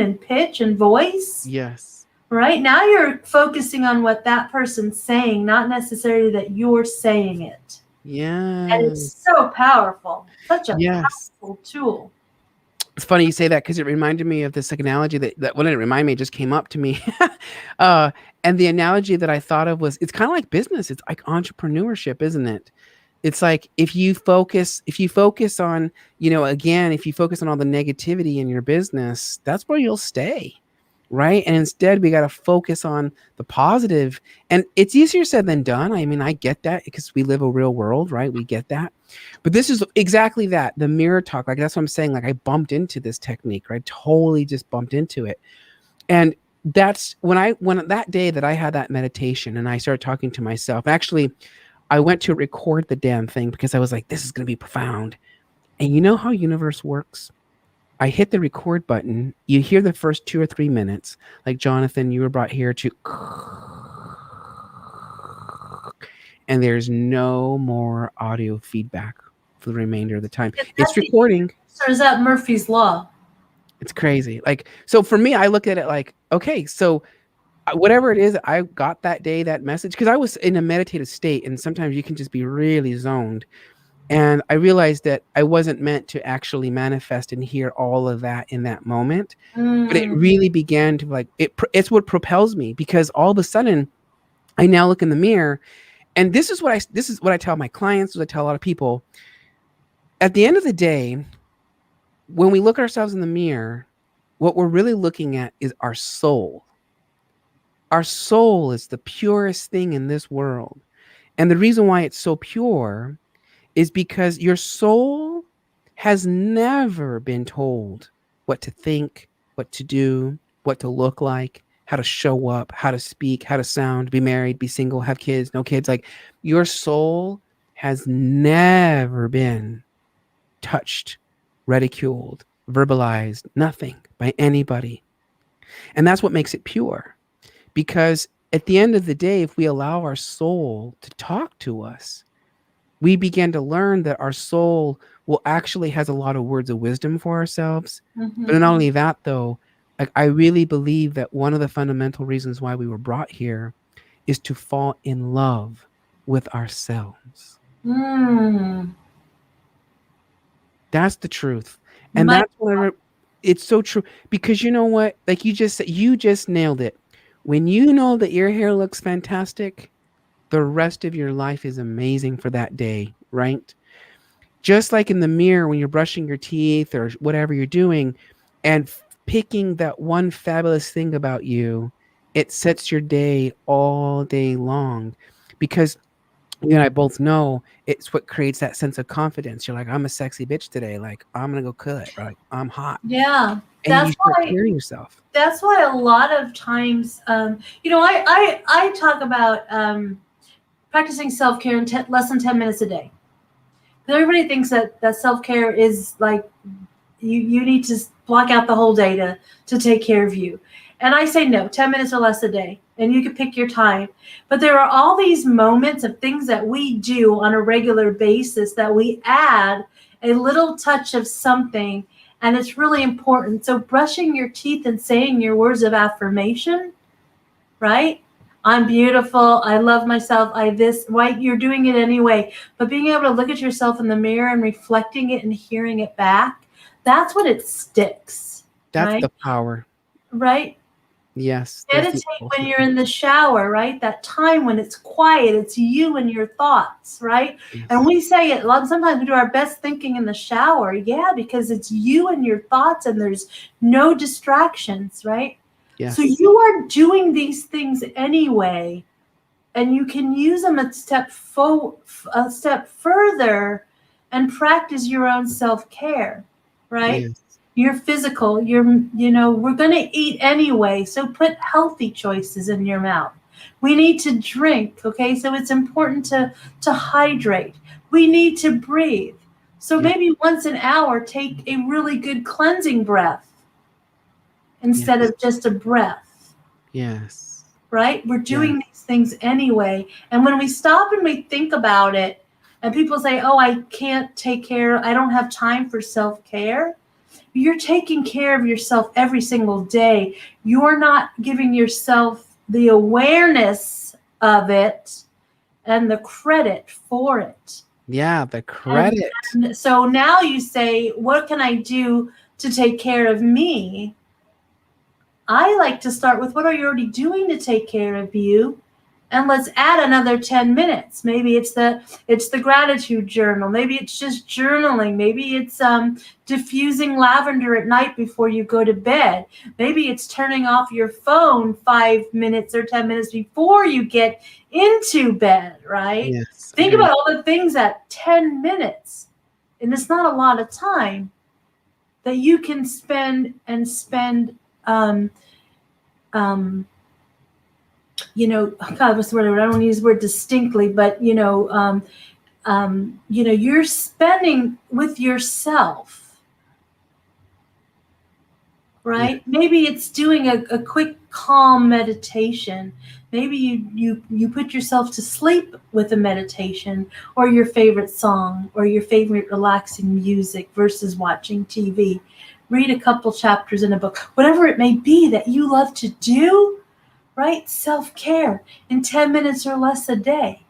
and pitch and voice. Yes. Right? Now you're focusing on what that person's saying, not necessarily that you're saying it. Yeah. And it's so powerful. Such a powerful tool. It's funny you say that, because it reminded me of this analogy that when it reminded me, it just came up to me. And the analogy that I thought of was, it's kind of like business. It's like entrepreneurship, isn't it? It's like if you focus on, again, if you focus on all the negativity in your business, that's where you'll stay. Right. And instead, we got to focus on the positive. And it's easier said than done. I mean, I get that, because we live a real world, right? We get that. But this is exactly that. The mirror talk. Like, that's what I'm saying. Like, I bumped into this technique, right? Totally just bumped into it. And that's when that day that I had that meditation and I started talking to myself. Actually, I went to record the damn thing because I was like, this is going to be profound. And you know how universe works? I hit the record button. You hear the first 2 or 3 minutes. Like, Jonathan, you were brought here to, and there's no more audio feedback for the remainder of the time. It's recording. So is that Murphy's Law? It's crazy. Like, so for me, I look at it like, okay, so whatever it is I got that day, that message, because I was in a meditative state, and sometimes you can just be really zoned. And I realized that I wasn't meant to actually manifest and hear all of that in that moment. But it really began to, like, it's what propels me, because all of a sudden I now look in the mirror, and this is what I tell my clients, what I tell a lot of people. At the end of the day, when we look at ourselves in the mirror, what we're really looking at is our soul. Our soul is the purest thing in this world. And the reason why it's so pure is because your soul has never been told what to think, what to do, what to look like, how to show up, how to speak, how to sound, be married, be single, have kids, no kids. Like your soul has never been touched, ridiculed, verbalized, nothing by anybody. And that's what makes it pure. Because at the end of the day, if we allow our soul to talk to us, we begin to learn that our soul will actually has a lot of words of wisdom for ourselves. But Mm-hmm. not only that, though, like I really believe that one of the fundamental reasons why we were brought here is to fall in love with ourselves. Mm. That's the truth. And My that's what it's so true because you know what? Like you just said, you just nailed it. When you know that your hair looks fantastic, the rest of your life is amazing for that day, right? Just like in the mirror when you're brushing your teeth or whatever you're doing and picking that one fabulous thing about you, it sets your day all day long because you and I both know it's what creates that sense of confidence. You're like, I'm a sexy bitch today. Like, I'm going to go kill it. Or like, I'm hot. Yeah, And you that's start why. carrying yourself. That's why a lot of times, I talk about practicing self care in less than 10 minutes a day. Everybody thinks that self care is like you need to block out the whole day to take care of you. And I say no, 10 minutes or less a day. And you can pick your time. But there are all these moments of things that we do on a regular basis that we add a little touch of something. And it's really important. So brushing your teeth and saying your words of affirmation, right? I'm beautiful. I love myself. I this, right? You're doing it anyway. But being able to look at yourself in the mirror and reflecting it and hearing it back, that's when it sticks, That's right? the power. Right? Yes. That's Meditate the when ultimate you're power. in the shower, right? That time when it's quiet, it's you and your thoughts, right? And Yes. we say it a lot. Sometimes we do our best thinking in the shower. Yeah, because it's you and your thoughts and there's no distractions, right? So Yes. you are doing these things anyway, and you can use them a step further and practice your own self-care, right? Yes. Your physical, we're going to eat anyway, so put healthy choices in your mouth. We need to drink, okay? So it's important to hydrate. We need to breathe. So Yes. maybe once an hour take a really good cleansing breath instead Yes. of just a breath, Yes. right? We're Yes. doing these things anyway. And when we stop and we think about it, and people say, oh, I can't take care, I don't have time for self care. You're taking care of yourself every single day. You're not giving yourself the awareness of it and the credit for it. Yeah. The And, credit. and so now you say, what can I do to take care of me? I like to start with what are you already doing to take care of you? And let's add another 10 minutes. Maybe it's the gratitude journal. Maybe it's just journaling. Maybe it's diffusing lavender at night before you go to bed. Maybe it's turning off your phone 5 minutes or 10 minutes before you get into bed, right? Yes. Think Agreed. about all the things at 10 minutes. And it's not a lot of time that you can spend um, um, God, what's the word? I don't want to use the word distinctly, but you're spending with yourself, Yeah. right? Maybe it's doing a quick, calm meditation. Maybe you put yourself to sleep with a meditation or your favorite song or your favorite relaxing music versus watching TV. Read a couple chapters in a book, whatever it may be that you love to do, right? Self-care in 10 minutes or less a day.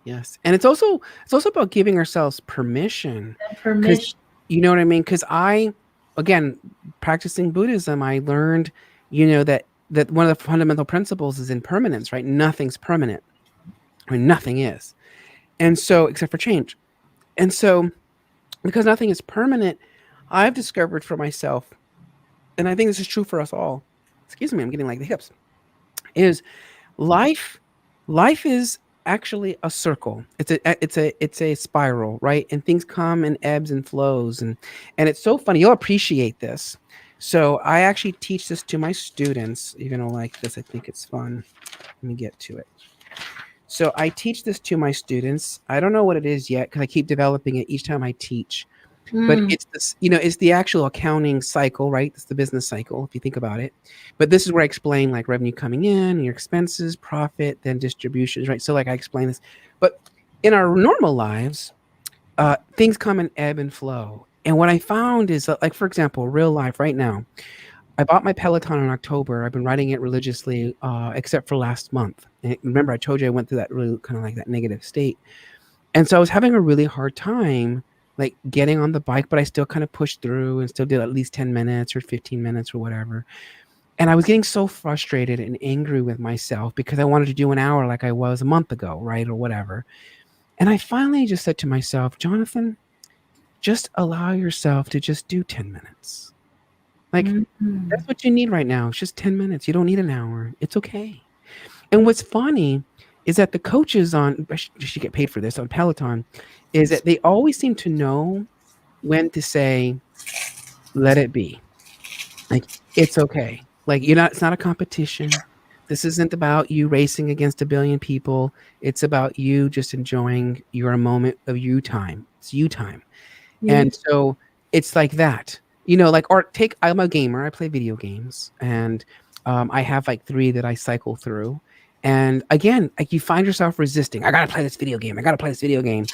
Yes. And it's also about giving ourselves permission. And Because permission. you know what I mean? Because I, again, practicing Buddhism, I learned, that one of the fundamental principles is impermanence, right? Nothing's permanent. I mean, nothing is. And so, except for change. And so, because nothing is permanent, I've discovered for myself and I think this is true for us all. Excuse me, I'm getting like the hips. Is life life is actually a circle. It's a spiral, right? And things come in ebbs and flows, and it's so funny. You'll appreciate this. So I actually teach this to my students. You're gonna like this. I think it's fun. Let me get to it. So I teach this to my students. I don't know what it is yet because I keep developing it each time I teach. But Mm. it's this, it's the actual accounting cycle, right? It's the business cycle, if you think about it. But this is where I explain like revenue coming in, your expenses, profit, then distributions, right? So like I explain this. But in our normal lives, things come in ebb and flow. And what I found is that, like, for example, real life right now, I bought my Peloton in October. I've been riding it religiously, except for last month. And remember, I told you I went through that really kind of like that negative state. And so I was having a really hard time like getting on the bike, but I still kind of pushed through and still did at least 10 minutes or 15 minutes or whatever. And I was getting so frustrated and angry with myself because I wanted to do an hour like I was a month ago, right? Or whatever. And I finally just said to myself, Jonathan, just allow yourself to just do 10 minutes. Like, Mm. that's what you need right now. It's just 10 minutes. You don't need an hour. It's okay. And what's funny is that the coaches on, I should get paid for this, on Peloton, is that they always seem to know when to say, let it be. Like, it's okay. Like, it's not a competition. This isn't about you racing against a billion people. It's about you just enjoying your moment of you time. It's you time. You. And so it's like that, like, or take, I'm a gamer. I play video games, and I have like three that I cycle through. And again, like you find yourself resisting. I gotta play this video game. I gotta play this video game,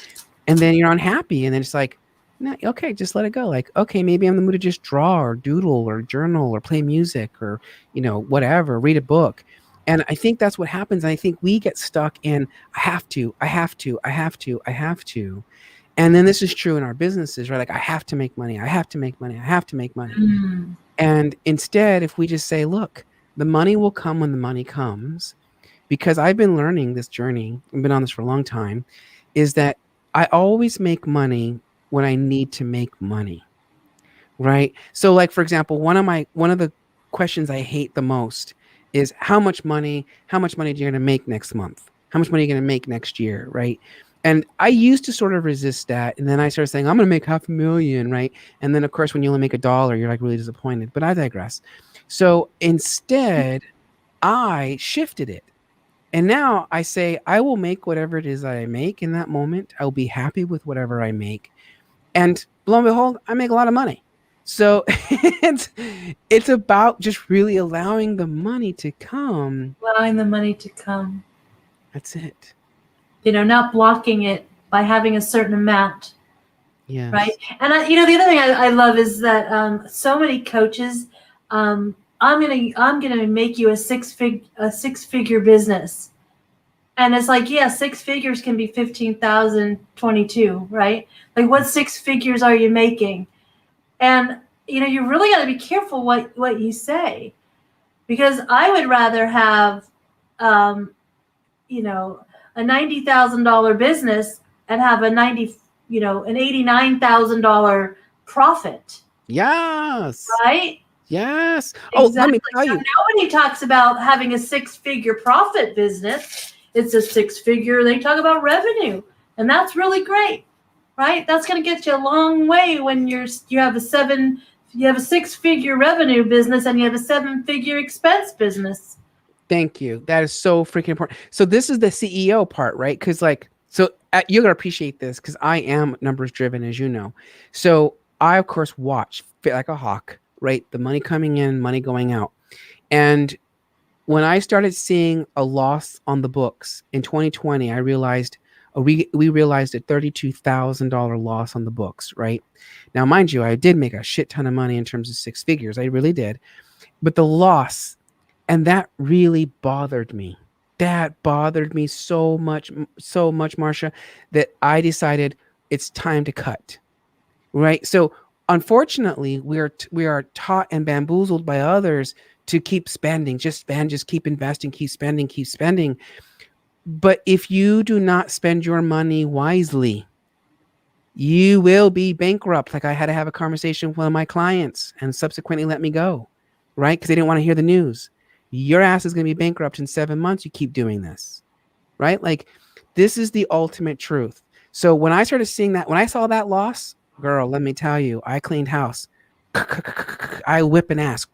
and then you're unhappy, and then it's like, no, okay, just let it go. Like, okay, maybe I'm in the mood to just draw or doodle or journal or play music or whatever, read a book. And I think that's what happens. And I think we get stuck in I have to, I have to, I have to, I have to. And then this is true in our businesses, right? Like, I have to make money. I have to make money. I have to make money. Mm. And instead, if we just say, look, the money will come when the money comes, because I've been learning this journey, I've been on this for a long time, is that I always make money when I need to make money, right? So, like, for example, one of the questions I hate the most is how much money are you going to make next month? How much money are you going to make next year, right? And I used to sort of resist that, and then I started saying I'm going to make 500,000, right? And then of course when you only make $1, you're like really disappointed. But I digress. So instead, I shifted it. And now I say I will make whatever it is that I make in that moment. I will be happy with whatever I make. And lo and behold, I make a lot of money. So it's about just really allowing the money to come. Allowing the money to come. That's it. Not blocking it by having a certain amount. Yes. Right. And the other thing I love is that so many coaches, I'm gonna make you a six figure business. And it's like, yeah, six figures can be 15,000, 22, right? Like, what six figures are you making? And you really got to be careful what you say, because I would rather have, a $90,000 business and have an $89,000 profit. Yes. Right. Yes. Oh, Exactly. let me tell So you. nobody talks about having a six-figure profit business. It's a six-figure. They talk about revenue, and that's really great, right? That's going to get you a long way when you have a six-figure revenue business and you have a seven-figure expense business. Thank you. That is so freaking important. So this is the CEO part, right? Because you're gonna appreciate this because I am numbers driven, as you know. So I of course watch fit like a hawk, right? The money coming in, money going out, and when I started seeing a loss on the books in 2020, I realized we realized a $32,000 loss on the books, right? Now, mind you, I did make a shit ton of money in terms of six figures. I really did, but the loss, and that really bothered me. That bothered me so much, Marsha, that I decided it's time to cut. Right. So unfortunately, we are taught and bamboozled by others to keep spending, just spend, just keep investing, keep spending, keep spending. But if you do not spend your money wisely, you will be bankrupt. Like, I had to have a conversation with one of my clients and subsequently let me go. right? Because they didn't want to hear the news. Your ass is going to be bankrupt in 7 months. You keep doing this, right? Like, this is the ultimate truth. So when I started seeing that, when I saw that loss, girl, let me tell you, I cleaned house. I whip an ass,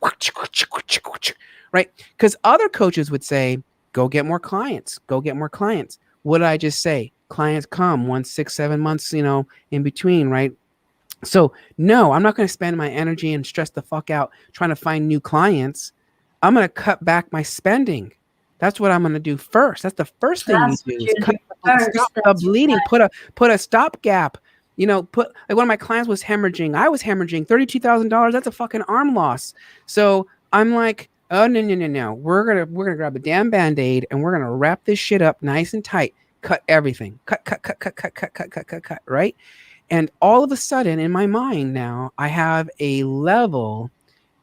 right? Because other coaches would say, go get more clients, go get more clients. What did I just say? Clients come 1, 6, 7 months, in between, right? So no, I'm not going to spend my energy and stress the fuck out trying to find new clients. I'm going to cut back my spending. That's what I'm going to do first. That's the first thing you That's what do is you do stop first. the That's bleeding. right. Put a stopgap. Put like one of my clients was hemorrhaging. I was hemorrhaging $32,000. That's a fucking arm loss. So I'm like, oh no. We're gonna grab a damn band-aid and we're gonna wrap this shit up nice and tight. Cut everything. Cut. Right. And all of a sudden, in my mind now, I have a level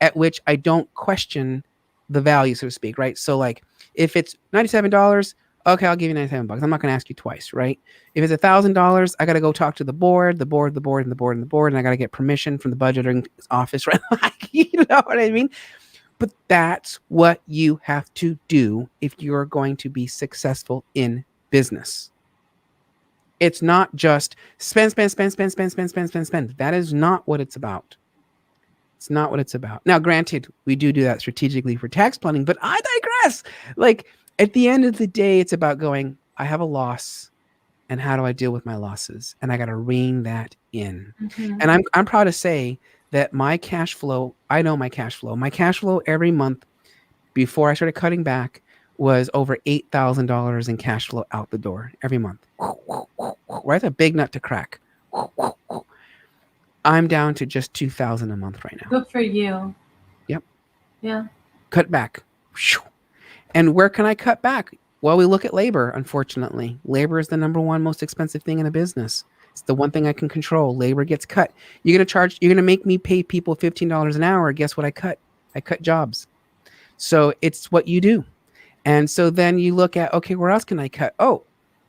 at which I don't question the value, so to speak, right? So, like, if it's $97, okay, I'll give you $97. I'm not going to ask you twice, right? If it's $1,000, I got to go talk to the board, and I got to get permission from the budgeting office, right? Like, you know what I mean? But that's what you have to do if you're going to be successful in business. It's not just spend. That is not what it's about. It's not what it's about. Now, granted, we do that strategically for tax planning, but I digress. Like, at the end of the day, it's about going, I have a loss, and how do I deal with my losses? And I got to rein that in. Mm-hmm. And I'm proud to say that my cash flow, I know my cash flow. My cash flow every month before I started cutting back was over $8,000 in cash flow out the door every month. Right, that's a big nut to crack. I'm down to just 2,000 a month right now. Good for you. Yep. Yeah. Cut back. And where can I cut back? Well, we look at labor, unfortunately. Labor is the number one most expensive thing in a business. It's the one thing I can control. Labor gets cut. You're going to make me pay people $15 an hour. Guess what I cut? I cut jobs. So it's what you do. And so then you look at, okay, where else can I cut? Oh,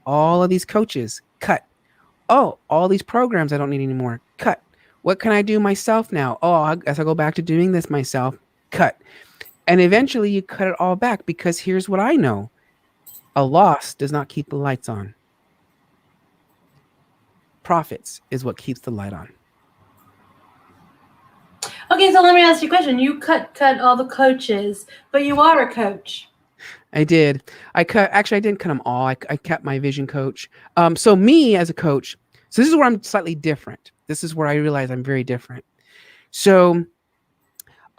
all of these coaches, cut. Oh, all these programs I don't need anymore, cut. What can I do myself now? Oh, as I go back to doing this myself, cut. And eventually you cut it all back because here's what I know. A loss does not keep the lights on. Profits is what keeps the light on. Okay, so let me ask you a question. You cut all the coaches, but you are a coach. I did. I didn't cut them all. I kept my vision coach. So me as a coach, so this is where I'm slightly different. This is where I realize I'm very different. So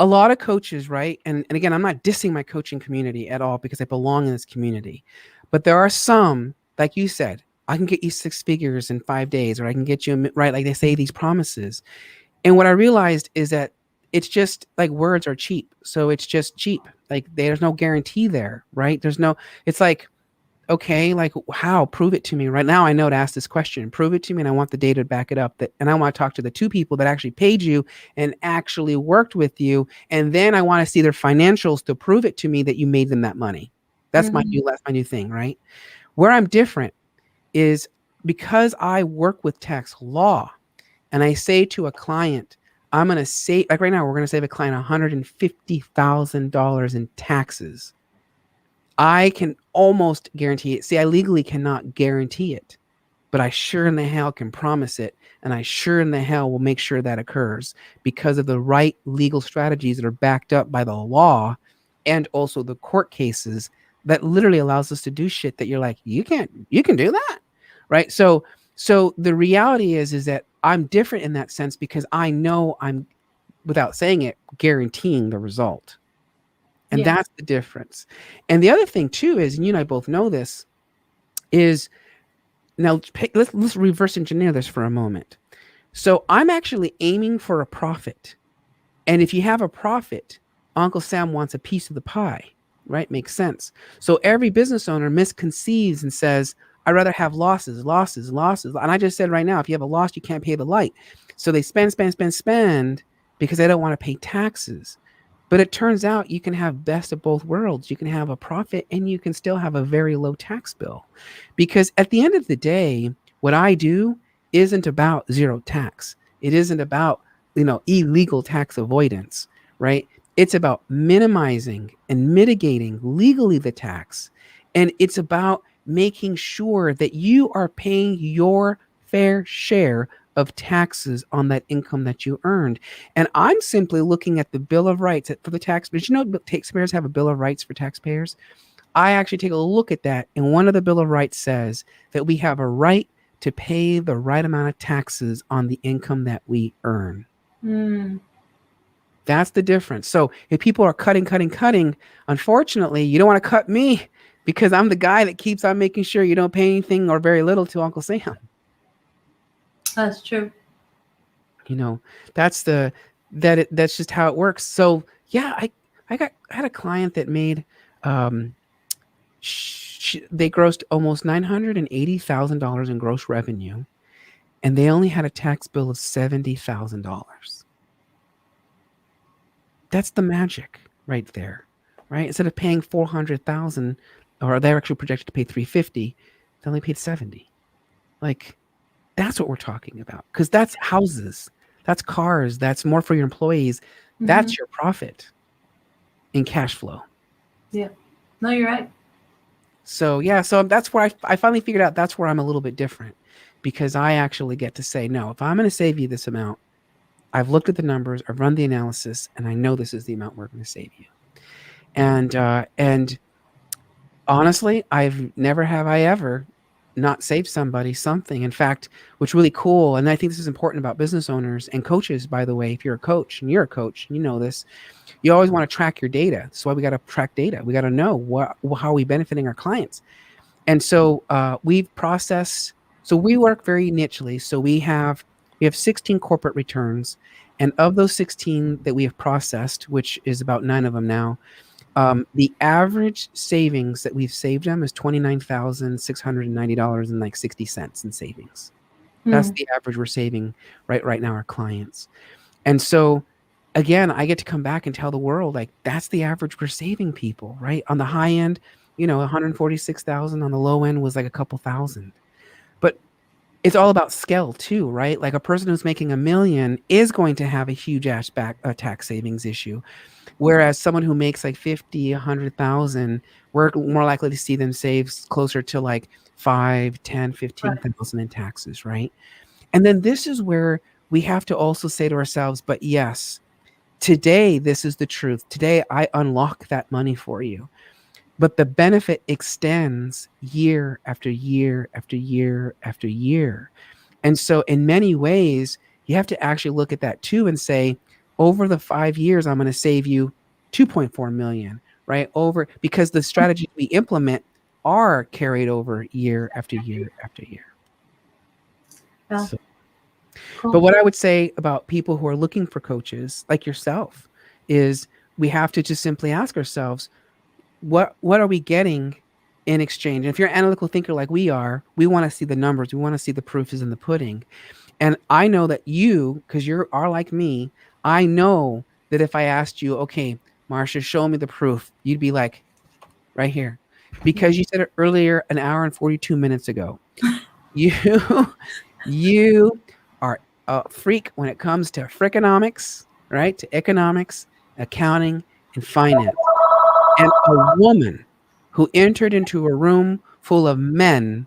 a lot of coaches, right? And again, I'm not dissing my coaching community at all because I belong in this community. But there are some, like you said, I can get you 6 figures in 5 days, or I can get you, right? Like they say these promises. And what I realized is that it's just like words are cheap. So it's just cheap. Like there's no guarantee there, right? It's like, okay, like how? Prove it to me. Right now I know to ask this question. Prove it to me, and I want the data to back it up. And I want to talk to the 2 people that actually paid you and actually worked with you. And then I want to see their financials to prove it to me that you made them that money. That's my new thing, right? Where I'm different is because I work with tax law, and I say to a client, I'm going to save, like right now, we're going to save a client $150,000 in taxes. I can almost guarantee it. See, I legally cannot guarantee it, but I sure in the hell can promise it. And I sure in the hell will make sure that occurs because of the right legal strategies that are backed up by the law and also the court cases that literally allows us to do shit that you're like, you can do that. Right. So the reality is that I'm different in that sense because I know I'm, without saying it, guaranteeing the result. And that's the difference. And the other thing too is, and you and I both know this, is now let's reverse engineer this for a moment. So I'm actually aiming for a profit. And if you have a profit, Uncle Sam wants a piece of the pie, right? Makes sense. So every business owner misconceives and says, I'd rather have losses. And I just said right now, if you have a loss, you can't pay the light. So they spend because they don't want to pay taxes. But it turns out you can have best of both worlds. You can have a profit and you can still have a very low tax bill. Because at the end of the day, what I do isn't about zero tax. It isn't about, illegal tax avoidance, right? It's about minimizing and mitigating legally the tax. And it's about making sure that you are paying your fair share of taxes on that income that you earned. And I'm simply looking at the Bill of Rights for the taxpayers. You know, taxpayers have a Bill of Rights for taxpayers. I actually take a look at that, and one of the Bill of Rights says that we have a right to pay the right amount of taxes on the income that we earn. Mm. That's the difference. So if people are cutting, unfortunately, you don't want to cut me because I'm the guy that keeps on making sure you don't pay anything or very little to Uncle Sam. That's true. You know, that's that's just how it works. So yeah, I had a client that made um they grossed almost $980,000 in gross revenue, and they only had a tax bill of $70,000. That's the magic right there, right? Instead of paying 400,000, or they're actually projected to pay 350, they only paid 70. Like, that's what we're talking about, because that's houses, that's cars, that's more for your employees. Mm-hmm. That's your profit in cash flow. Yeah. No, you're right. So yeah, so that's where I finally figured out that's where I'm a little bit different, because I actually get to say, no, if I'm going to save you this amount, I've looked at the numbers, I've run the analysis, and I know this is the amount we're going to save you. And honestly, I've never have I ever not saved somebody something. In fact, what's really cool, and I think this is important about business owners and coaches, by the way, if you're a coach and you're a coach, and you know this, you always want to track your data. That's why we got to track data. We got to know how are we benefiting our clients. And so we've processed. So we work very nichely. So we have 16 corporate returns, and of those 16 that we have processed, which is about 9 of them now, the average savings that we've saved them is $29,690 and like 60 cents in savings. That's Mm. the average we're saving right now our clients. And so again, I get to come back and tell the world, like, that's the average we're saving people, right? On the high end, 146,000. On the low end was like a couple thousand. But it's all about scale too, right? Like a person who's making 1 million is going to have a huge tax savings issue. Whereas someone who makes like 50, 100,000, we're more likely to see them save closer to like 5, 10, Right. 15,000 in taxes, right? And then this is where we have to also say to ourselves, but yes, today this is the truth. Today I unlock that money for you. But the benefit extends year after year after year after year. And so, in many ways, you have to actually look at that too and say, over the 5 years, I'm going to save you 2.4 million, right? Over because the strategies we implement are carried over year after year after year. Yeah. So, but Cool. what I would say about people who are looking for coaches like yourself is we have to just simply ask ourselves, what are we getting in exchange? And if you're an analytical thinker like we are, we want to see the numbers. We want to see the proof is in the pudding. And I know that you, because you are like me, I know that if I asked you, okay, Marsha, show me the proof, you'd be like, right here. Because you said it earlier, an hour and 42 minutes ago. You you are a freak when it comes to frickonomics, right? To economics, accounting, and finance. And a woman who entered into a room full of men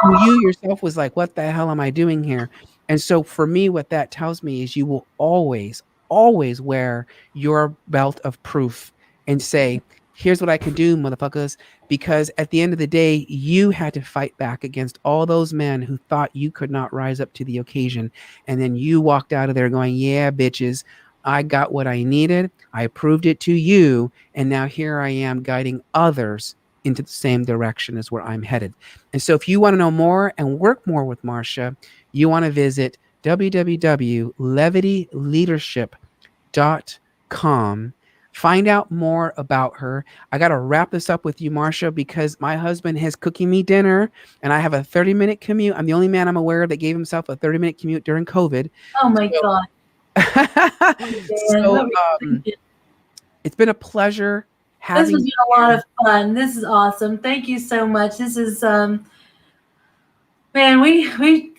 who you yourself was like, "What the hell am I doing here?" And so for me, what that tells me is you will always, always wear your belt of proof and say, "Here's what I can do, motherfuckers." Because at the end of the day, you had to fight back against all those men who thought you could not rise up to the occasion. And then you walked out of there going, "Yeah, bitches, I got what I needed. I proved it to you. And now here I am guiding others into the same direction as where I'm headed." And so if you want to know more and work more with Marsha, you want to visit www.levityleadership.com. Find out more about her. I got to wrap this up with you, Marsha, because my husband is cooking me dinner and I have a 30-minute commute. I'm the only man I'm aware of that gave himself a 30-minute commute during COVID. Oh my So, God. so Man, it's been a pleasure this having has you been a lot here. of fun. This is awesome. Thank you so much. This is man, we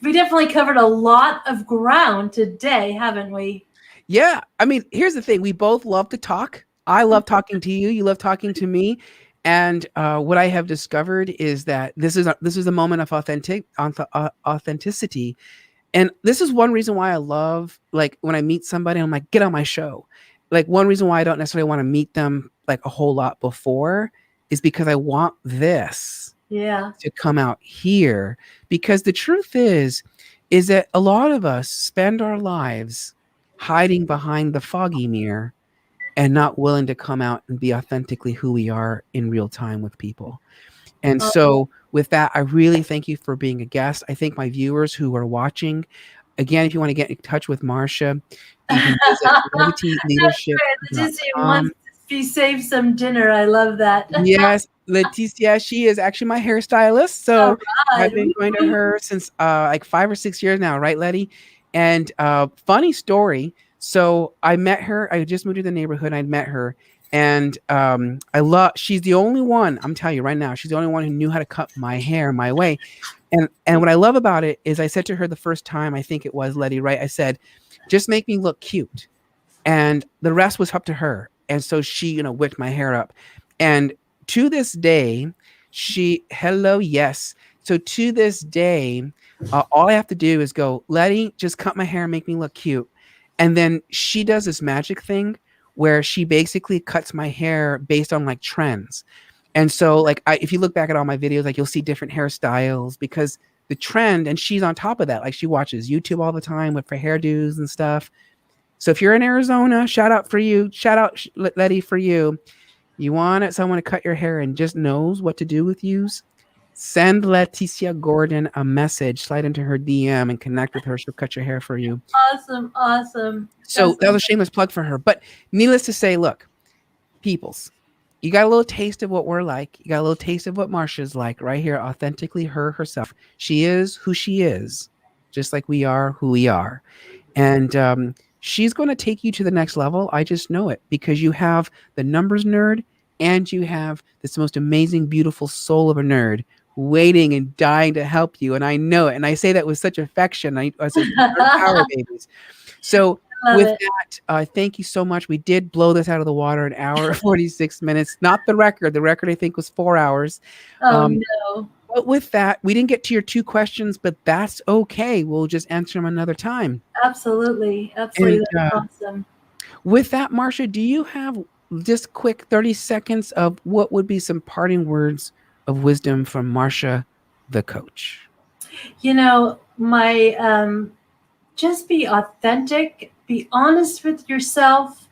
definitely covered a lot of ground today, haven't we? Yeah, I mean, here's the thing: we both love to talk. I love talking to you. You love talking to me. And what I have discovered is that this is a moment of authenticity. And this is one reason why I love, like, when I meet somebody, I'm like, get on my show. Like, one reason why I don't necessarily want to meet them like a whole lot before is because I want this Yeah. to come out here. Because the truth is that a lot of us spend our lives hiding behind the foggy mirror and not willing to come out and be authentically who we are in real time with people. And Oh, so, with that, I really thank you for being a guest. I thank my viewers who are watching. Again, if you want to get in touch with Marsha, you can visit that's great. Leticia wants levityleadership.com. to be saved some dinner. I love that. Yes, Leticia, she is actually my hairstylist. All So I've right. been going to Woo-hoo. her since like 5 or 6 years now, right, Letty? And funny story. So I met her. I just moved to the neighborhood. I met her, and I love. She's the only one. I'm telling you right now. She's the only one who knew how to cut my hair my way. And what I love about it is I said to her the first time, I think it was Letty, right? I said, just make me look cute, and the rest was up to her. And so she, whipped my hair up. And to this day, hello, yes. So to this day, all I have to do is go, Letty, just cut my hair and make me look cute. And then she does this magic thing where she basically cuts my hair based on like trends. And so, like, if you look back at all my videos, like, you'll see different hairstyles because the trend, and she's on top of that. Like, she watches YouTube all the time with for hairdos and stuff. So if you're in Arizona, shout out for you. Shout out, Letty, for you. You want someone to cut your hair and just knows what to do with yous? Send Leticia Gordon a message, slide into her DM and connect with her. She'll cut your hair for you. Awesome. Awesome. So that was a shameless plug for her. But needless to say, look, peoples, you got a little taste of what we're like. You got a little taste of what Marsha's like right here, authentically herself. She is who she is, just like we are who we are. And she's going to take you to the next level. I just know it because you have the numbers nerd and you have this most amazing, beautiful soul of a nerd waiting and dying to help you. And I know it. And I say that with such affection. I said, nerd power babies. So Love with it. that, thank you so much. We did blow this out of the water, an hour 46 minutes. Not the record. The record, I think, was 4 hours. Oh Um, no. but with that, we didn't get to your 2 questions, but that's okay. We'll just answer them another time. Absolutely. And Absolutely. That's awesome. with that, Marsha, do you have just quick 30 seconds of what would be some parting words of wisdom from Marsha, the coach? My just be authentic, be honest with yourself,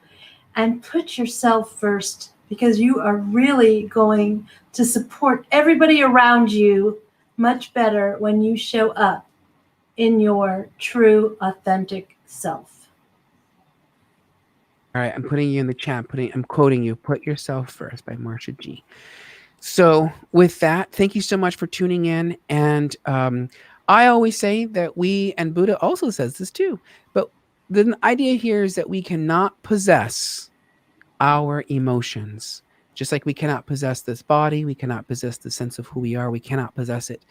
and put yourself first because you are really going to support everybody around you much better when you show up in your true, authentic self. All right, I'm putting you in the chat. I'm quoting you. Put yourself first by Marsha G. So with that, thank you so much for tuning in. And I always say that and Buddha also says this too, but the idea here is that we cannot possess our emotions. Just like we cannot possess this body, we cannot possess the sense of who we are, we cannot possess it.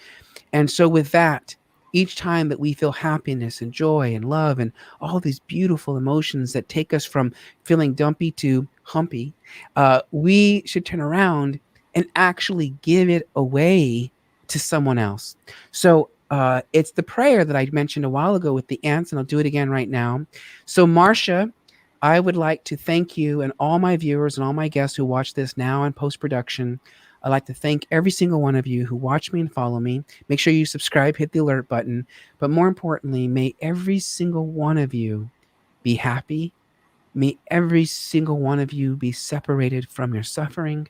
And so, with that, each time that we feel happiness and joy and love and all these beautiful emotions that take us from feeling dumpy to humpy, we should turn around and actually give it away to someone else. So, it's the prayer that I mentioned a while ago with the ants, and I'll do it again right now. So, Marsha, I would like to thank you and all my viewers and all my guests who watch this now in post production. I'd like to thank every single one of you who watch me and follow me. Make sure you subscribe, hit the alert button. But more importantly, may every single one of you be happy. May every single one of you be separated from your suffering.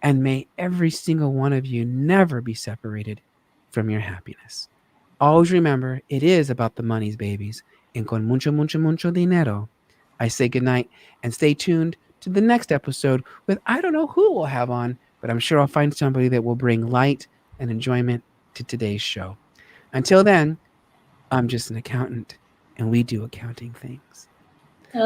And may every single one of you never be separated from your happiness. Always remember, it is about the monies, babies. And con mucho, mucho, mucho dinero. I say goodnight and stay tuned to the next episode with I don't know who we'll have on, but I'm sure I'll find somebody that will bring light and enjoyment to today's show. Until then, I'm just an accountant and we do accounting things.